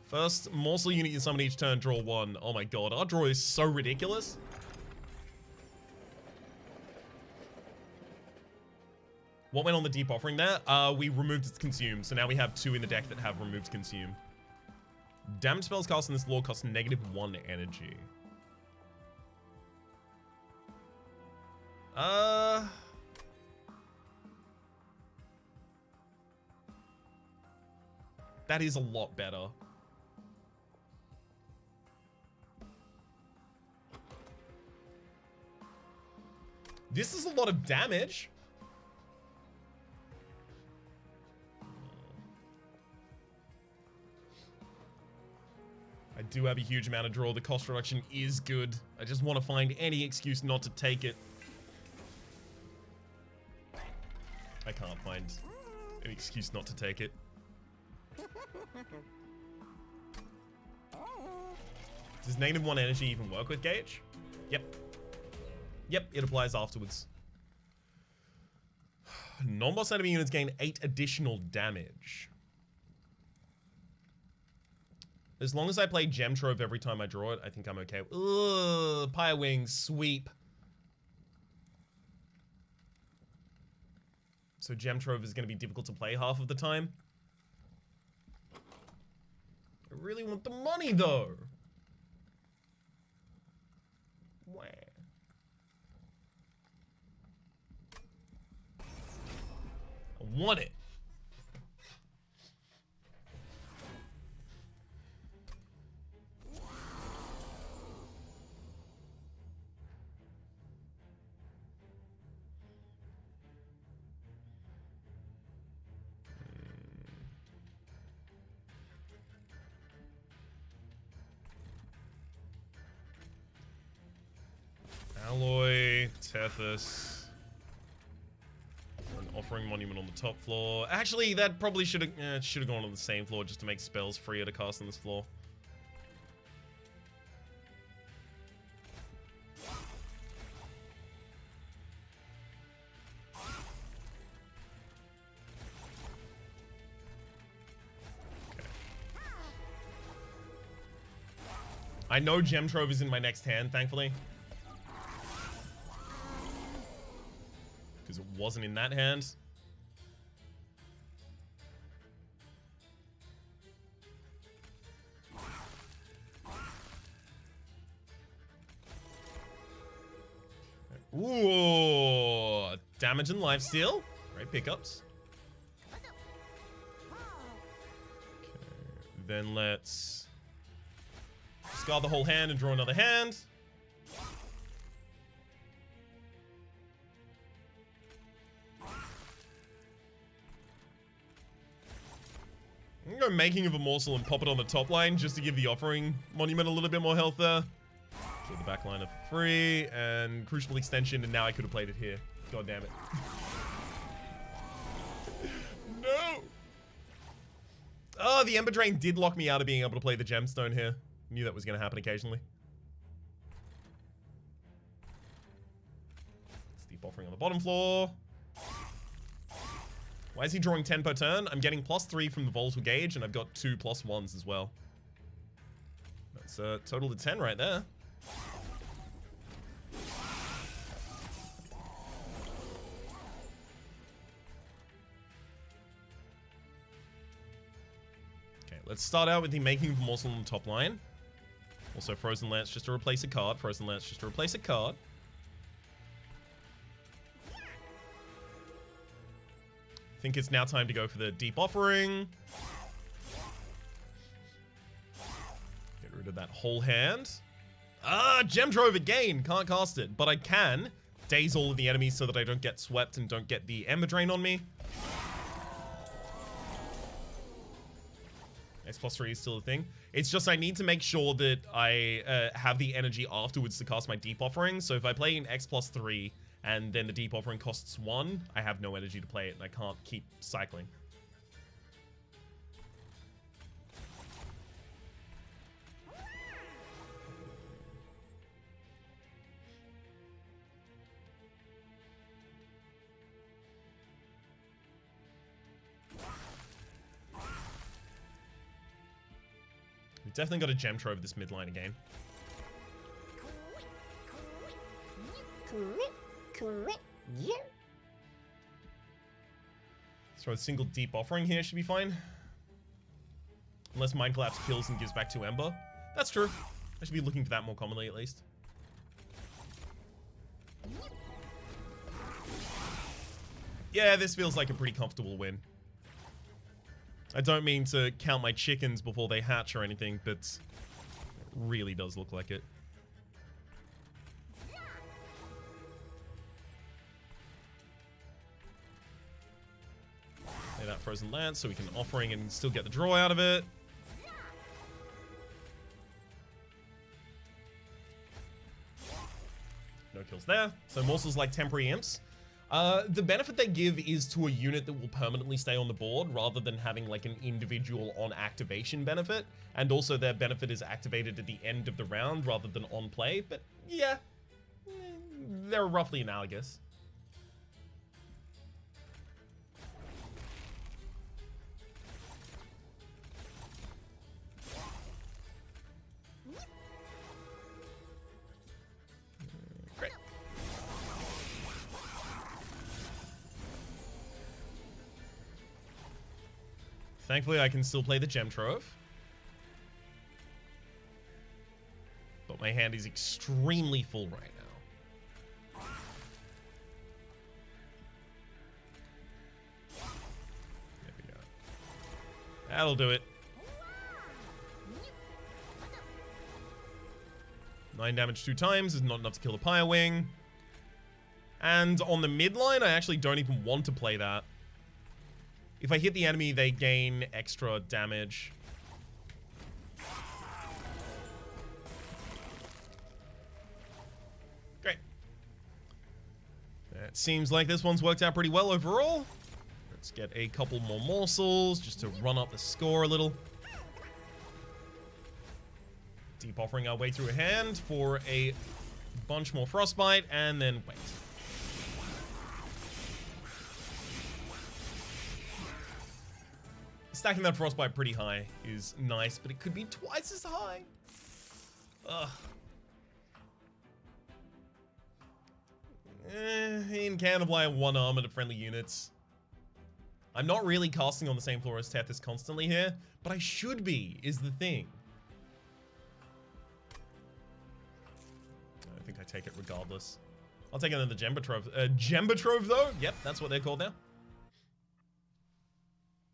First morsel unit you summon each turn, draw 1. Oh my god, our draw is so ridiculous. What went on the Deep Offering there? We removed its Consume, so now we have 2 in the deck that have removed Consume. Damage spells cast in this lore cost -1 energy. That is a lot better. This is a lot of damage. I do have a huge amount of draw. The cost reduction is good. I just want to find any excuse not to take it. I can't find an excuse not to take it. Does -1 energy even work with Gauge? Yep. Yep, it applies afterwards. Non-boss enemy units gain 8 additional damage. As long as I play Gem Trove every time I draw it, I think I'm okay. Ugh, Pyre Wings, sweep. So Gem Trove is going to be difficult to play half of the time. I really want the money, though. Wah. I want it. Alloy, Tethys. An Offering Monument on the top floor. Actually, that probably should have gone on the same floor just to make spells freer to cast on this floor. Okay. I know Gem Trove is in my next hand, thankfully. Because it wasn't in that hand. Ooh, damage and lifesteal. Great pickups. Okay, then let's Discard the whole hand and draw another hand. I'm gonna go Making of a Morsel and pop it on the top line just to give the Offering Monument a little bit more health there. So the back line are free, and Crucible Extension, and now I could have played it here. God damn it. No! Oh, the Ember Drain did lock me out of being able to play the Gemstone here. Knew that was going to happen occasionally. Steep Offering on the bottom floor. Why is he drawing 10 per turn? I'm getting +3 from the Volatile Gauge, and I've got 2 +1s as well. That's a total of 10 right there. Let's start out with the Making of a Morsel on the top line. Also, Frozen Lance just to replace a card. Frozen Lance just to replace a card. I think it's now time to go for the Deep Offering. Get rid of that whole hand. Ah, Gem Trove again. Can't cast it, but I can daze all of the enemies so that I don't get swept and don't get the Ember Drain on me. X+3 is still a thing. It's just I need to make sure that I have the energy afterwards to cast my Deep Offering. So if I play an X+3 and then the Deep Offering costs 1, I have no energy to play it and I can't keep cycling. We've definitely got a Gem Trove this midline again. Throw a single Deep Offering here should be fine. Unless Mind Collapse kills and gives back 2 Ember. That's true. I should be looking for that more commonly at least. Yeah, this feels like a pretty comfortable win. I don't mean to count my chickens before they hatch or anything, but it really does look like it. Play that Frozen Lance so we can Offering and still get the draw out of it. No kills there. So Morsels like temporary imps. The benefit they give is to a unit that will permanently stay on the board rather than having like an individual on activation benefit. And also their benefit is activated at the end of the round rather than on play. But yeah, they're roughly analogous. Thankfully, I can still play the Gem Trove. But my hand is extremely full right now. There we go. That'll do it. 9 damage 2 times is not enough to kill the Pyre Wing. And on the midline, I actually don't even want to play that. If I hit the enemy, they gain extra damage. Great. It seems like this one's worked out pretty well overall. Let's get a couple more morsels just to run up the score a little. Deep Offering our way through a hand for a bunch more Frostbite, and then wait. Stacking that Frostbite pretty high is nice, but it could be twice as high. Ugh. In Cannibal, I have 1 armor to friendly units. I'm not really casting on the same floor as Tethys constantly here, but I should be, is the thing. I think I take it regardless. I'll take another Gemba Trove. Gemba Trove, though? Yep, that's what they're called now.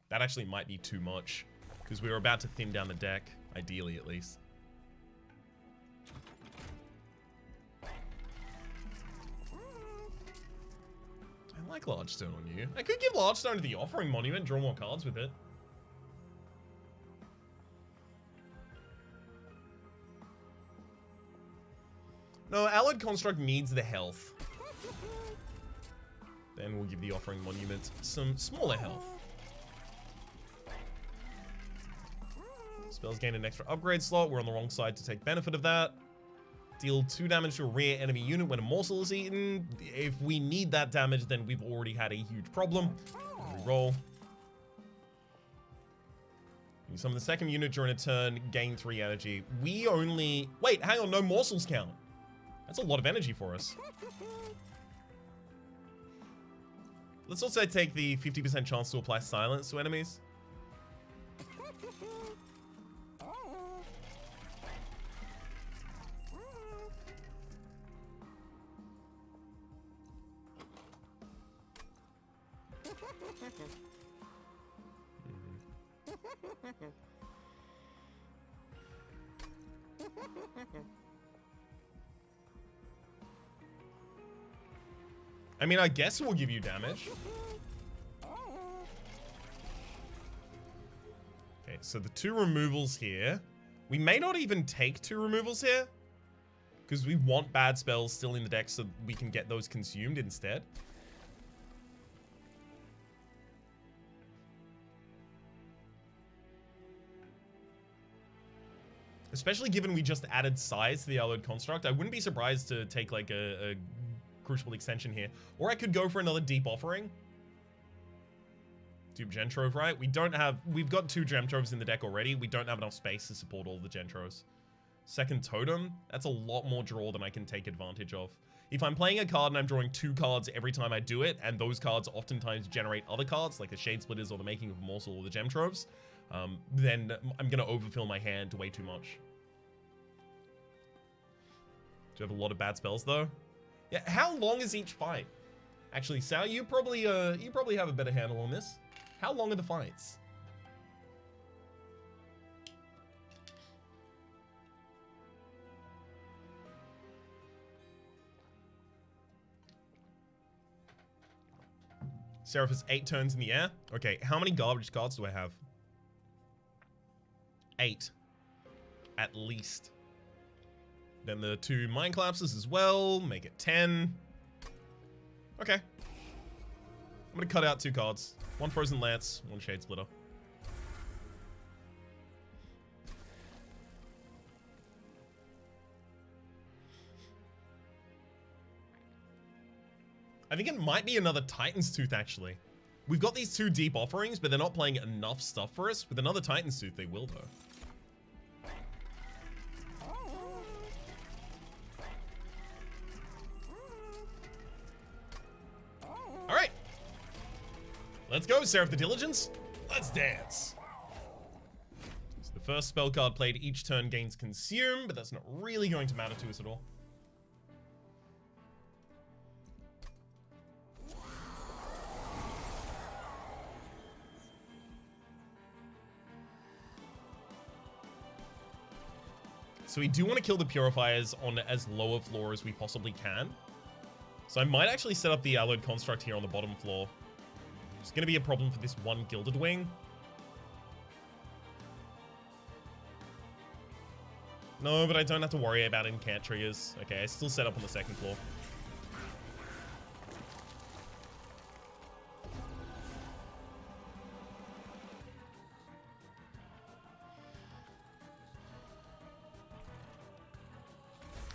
That actually might be too much, because we were about to thin down the deck, ideally at least. like Large Stone on you. I could give Large Stone to the Offering Monument, draw more cards with it. No, Allied Construct needs the health. Then we'll give the Offering Monument some smaller health. Spells gain an extra upgrade slot. We're on the wrong side to take benefit of that. Deal 2 damage to a rear enemy unit when a morsel is eaten. If we need that damage, then we've already had a huge problem. Reroll. You summon the second unit during a turn, gain 3 energy. We only... Wait, hang on, no morsels count. That's a lot of energy for us. Let's also take the 50% chance to apply silence to enemies. I mean, I guess we'll give you damage. Okay, so the 2 removals here. We may not even take 2 removals here, because we want bad spells still in the deck so we can get those consumed instead. Especially given we just added size to the Alloyed Construct, I wouldn't be surprised to take like a Crucible extension here. Or I could go for another Deep Offering. 2 Gem Trove, right? We've got 2 Gem Troves in the deck already. We don't have enough space to support all the Gem Troves. Second Totem, that's a lot more draw than I can take advantage of. If I'm playing a card and I'm drawing 2 cards every time I do it, and those cards oftentimes generate other cards, like the Shade Splitters or the Making of a Morsel or the Gem Troves, then I'm going to overfill my hand way too much. Do you have a lot of bad spells, though? Yeah, how long is each fight? Actually, Sal, you probably have a better handle on this. How long are the fights? Seraph is 8 turns in the air. Okay, how many garbage cards do I have? 8. At least. Then the 2 Mind Collapses as well. Make it 10. Okay. I'm going to cut out 2 cards. 1 Frozen Lance, 1 Shade Splitter. I think it might be another Titan's Tooth, actually. We've got these 2 Deep Offerings, but they're not playing enough stuff for us. With another Titan's Tooth, they will, though. Alright. Let's go, Seraph the Diligence. Let's dance. So the first spell card played each turn gains Consume, but that's not really going to matter to us at all. So we do want to kill the Purifiers on as low a floor as we possibly can. So I might actually set up the Alloyed Construct here on the bottom floor. It's going to be a problem for this 1 Gilded Wing. No, but I don't have to worry about incant triggers. Okay, I still set up on the 2nd floor.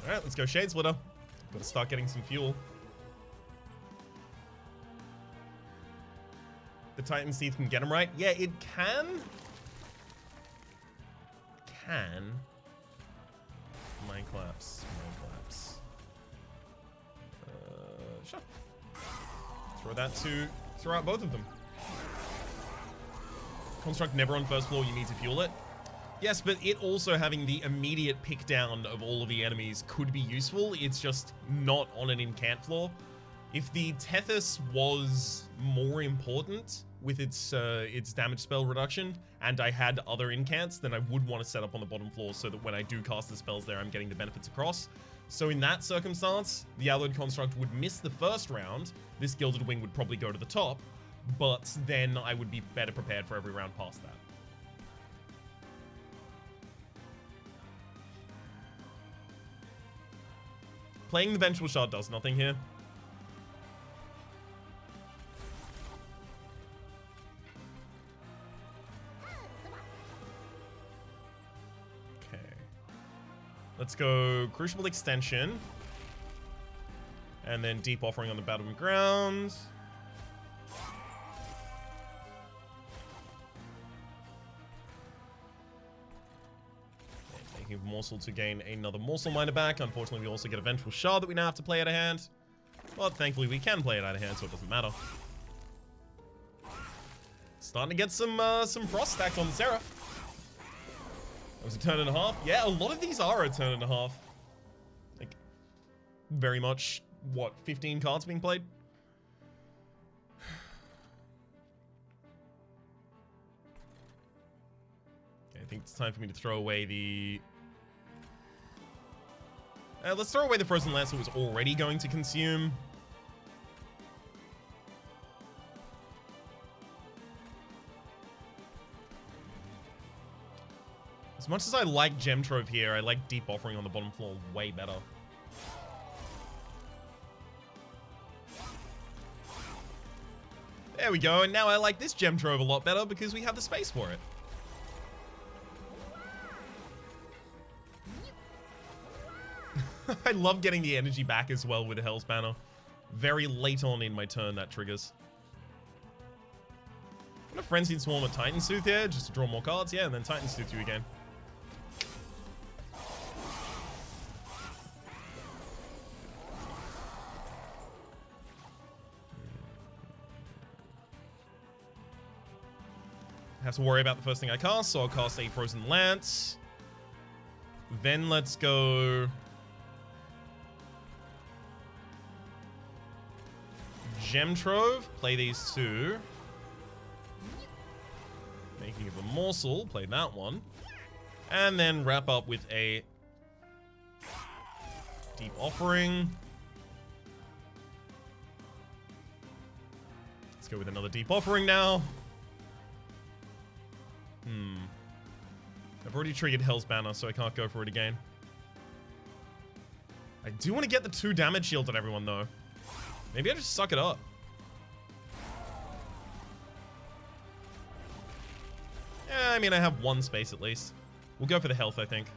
Alright, let's go Shade Splitter. Gotta start getting some fuel. The Titan's Teeth can get him right. Yeah, it can. Mind Collapse. Mind Collapse. Sure. Throw out both of them. Construct never on 1st floor, you need to fuel it. Yes, but it also having the immediate pick down of all of the enemies could be useful. It's just not on an incant floor. If the Tethys was more important with its damage spell reduction, and I had other incants, then I would want to set up on the bottom floor so that when I do cast the spells there, I'm getting the benefits across. So in that circumstance, the Alloyed Construct would miss the first round. This Gilded Wing would probably go to the top, but then I would be better prepared for every round past that. Playing the Vengeful Shard does nothing here. Okay. Let's go Crucible Extension. And then Deep Offering on the Battlegrounds. Taking a Morsel to gain another Morsel Miner back. Unfortunately, we also get a Vengeful Shard that we now have to play out of hand. But thankfully, we can play it out of hand, so it doesn't matter. Starting to get some Frost stacked on the Seraph. That was a turn and a half. Yeah, a lot of these are a turn and a half. Like, very much, what, 15 cards being played? Okay, I think it's time for me to throw away the... let's throw away the Frozen Lance that was already going to consume. As much as I like Gem Trove here, I like Deep Offering on the bottom floor way better. There we go, and now I like this Gem Trove a lot better because we have the space for it. I love getting the energy back as well with the Hell's Banner. Very late on in my turn that triggers. I'm gonna Frenzied Swarm a Titan Sooth here just to draw more cards, yeah, and then Titan Sooth you again. Have to worry about the first thing I cast, so I'll cast a Frozen Lance. Then let's go... Gem Trove, play these two. Making of a Morsel, play that one. And then wrap up with a Deep Offering. Let's go with another Deep Offering now. I've already triggered Hell's Banner, so I can't go for it again. I do want to get the 2 damage shield on everyone, though. Maybe I just suck it up. Yeah, I mean, I have 1 space at least. We'll go for the health, I think.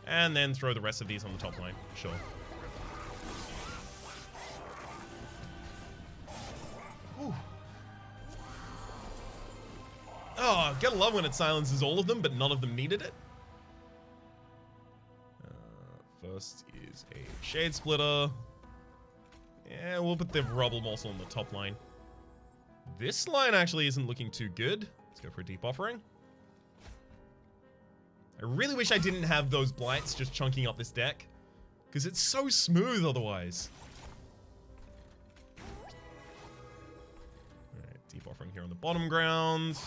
And then throw the rest of these on the top line. Sure. Ooh. Oh, gotta love when it silences all of them, but none of them needed it. First is a Shade Splitter. Yeah, we'll put the Rubble Morsel on the top line. This line actually isn't looking too good. Let's go for a Deep Offering. I really wish I didn't have those Blights just chunking up this deck, because it's so smooth otherwise. Alright, Deep Offering here on the bottom ground.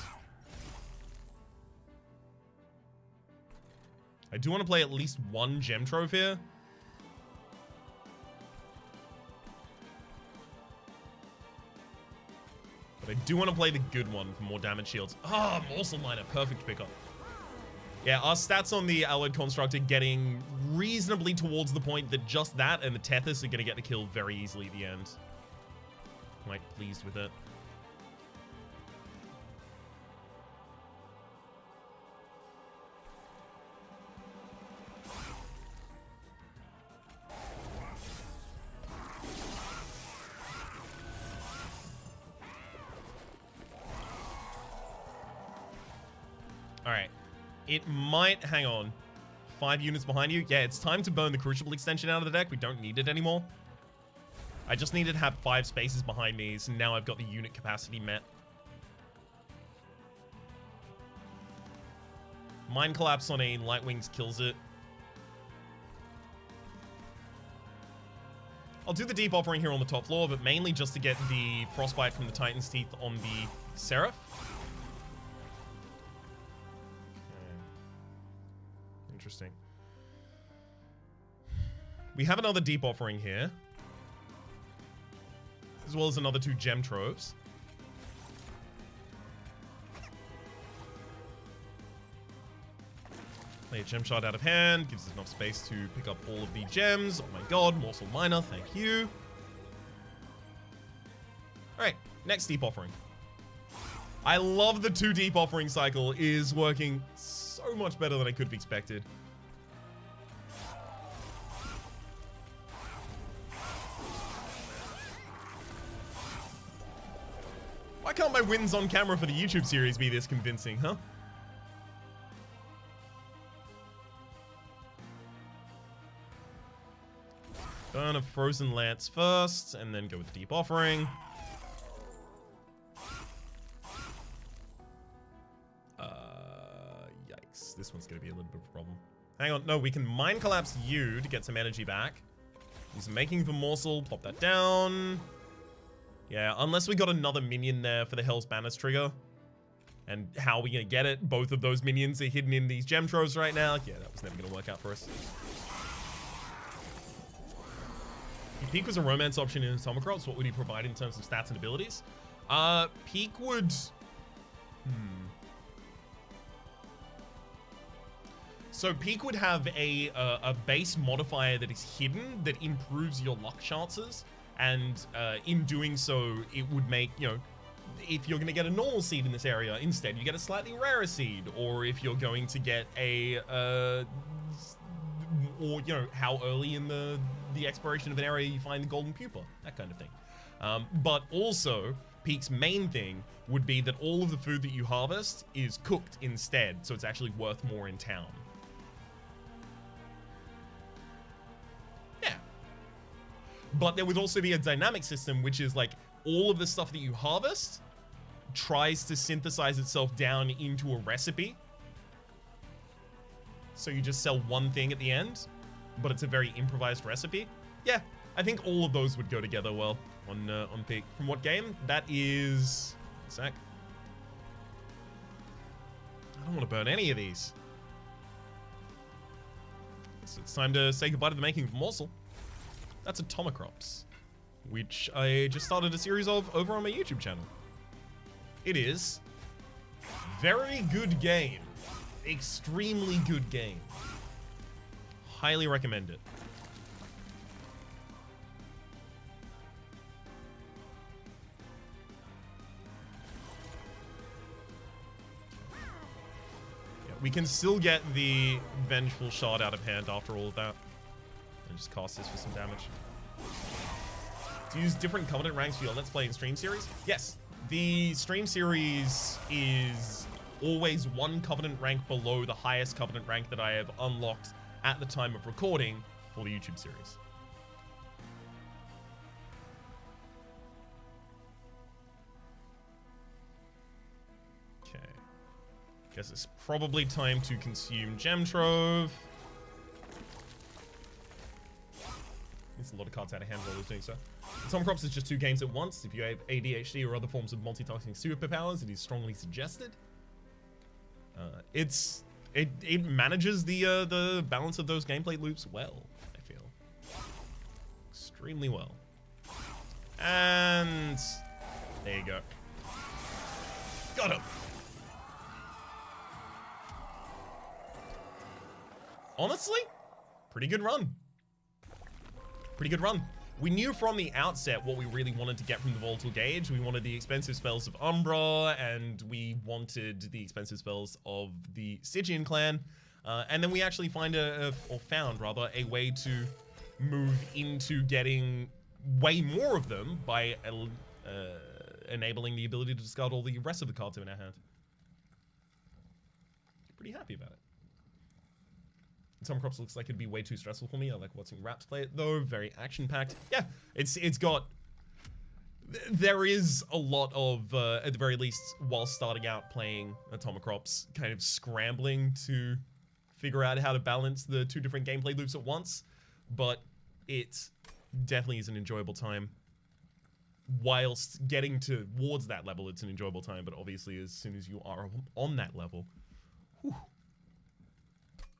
I do want to play at least 1 Gem Trove here. But I do want to play the good one for more damage shields. Ah, Morsel Miner, perfect pickup. Yeah, our stats on the Alloyed Construct are getting reasonably towards the point that just that and the Tethys are going to get the kill very easily at the end. Quite pleased with it. Alright. It might... Hang on. 5 units behind you? Yeah, it's time to burn the Crucible Extension out of the deck. We don't need it anymore. I just needed to have 5 spaces behind me, so now I've got the unit capacity met. Mind Collapse on a Light Wings kills it. I'll do the Deep Offering here on the top floor, but mainly just to get the Frostbite from the Titan's Teeth on the Seraph. Interesting. We have another deep offering here, as well as another 2 gem troves. Play a gem shard out of hand, gives us enough space to pick up all of the gems. Oh my god, morsel miner, thank you. Alright, next deep offering. I love the 2 deep offering cycle is working so much better than I could have expected. Why can't my wins on camera for the YouTube series be this convincing, huh? Burn a frozen lance first, and then go with deep offering. Yikes. This one's gonna be a little bit of a problem. Hang on, no, we can mind collapse you to get some energy back. He's making the morsel, plop that down. Yeah, unless we got another minion there for the Hell's Banners trigger. And how are we gonna get it? Both of those minions are hidden in these gem troves right now. Yeah, that was never gonna work out for us. If Peak was a romance option in Tomocrops, what would he provide in terms of stats and abilities? Peak would... So Peak would have a base modifier that is hidden that improves your luck chances. And in doing so, it would make, you know, if you're going to get a normal seed in this area, instead you get a slightly rarer seed. Or if you're going to get a, or, you know, how early in the exploration of an area you find the golden pupa, that kind of thing. But also, Peak's main thing would be that all of the food that you harvest is cooked instead, so it's actually worth more in town. But there would also be a dynamic system, which is like all of the stuff that you harvest tries to synthesize itself down into a recipe. So you just sell one thing at the end, but it's a very improvised recipe. Yeah, I think all of those would go together well on Peak. From what game? That is... a sec. I don't want to burn any of these. So it's time to say goodbye to the making of Morsel. That's a Tomocrops, which I just started a series of over on my YouTube channel. It is very good game. Extremely good game. Highly recommend it. Yeah, we can still get the Vengeful Shard out of hand after all of that. And just cast this for some damage. To use different Covenant ranks for your Let's Play and stream series? Yes. The stream series is always one Covenant rank below the highest Covenant rank that I have unlocked at the time of recording for the YouTube series. Okay. Guess it's probably time to consume Gem Trove. It's a lot of cards out of hand while I was doing so. Tomocrops is just 2 games at once. If you have ADHD or other forms of multitasking superpowers, it is strongly suggested. It manages the balance of those gameplay loops well, I feel. Extremely well. And there you go. Got him. Honestly, pretty good run. Pretty good run. We knew from the outset what we really wanted to get from the Volatile Gauge. We wanted the expensive spells of Umbra, and we wanted the expensive spells of the Stygian clan. And then we actually found a way to move into getting way more of them by enabling the ability to discard all the rest of the cards in our hand. Pretty happy about it. Tomocrops looks like it'd be way too stressful for me. I like watching Raps play it though. Very action-packed. Yeah, it's got... There is a lot of, at the very least, while starting out playing Tomocrops, kind of scrambling to figure out how to balance the 2 different gameplay loops at once. But it definitely is an enjoyable time. Whilst getting towards that level, it's an enjoyable time. But obviously, as soon as you are on that level, whew,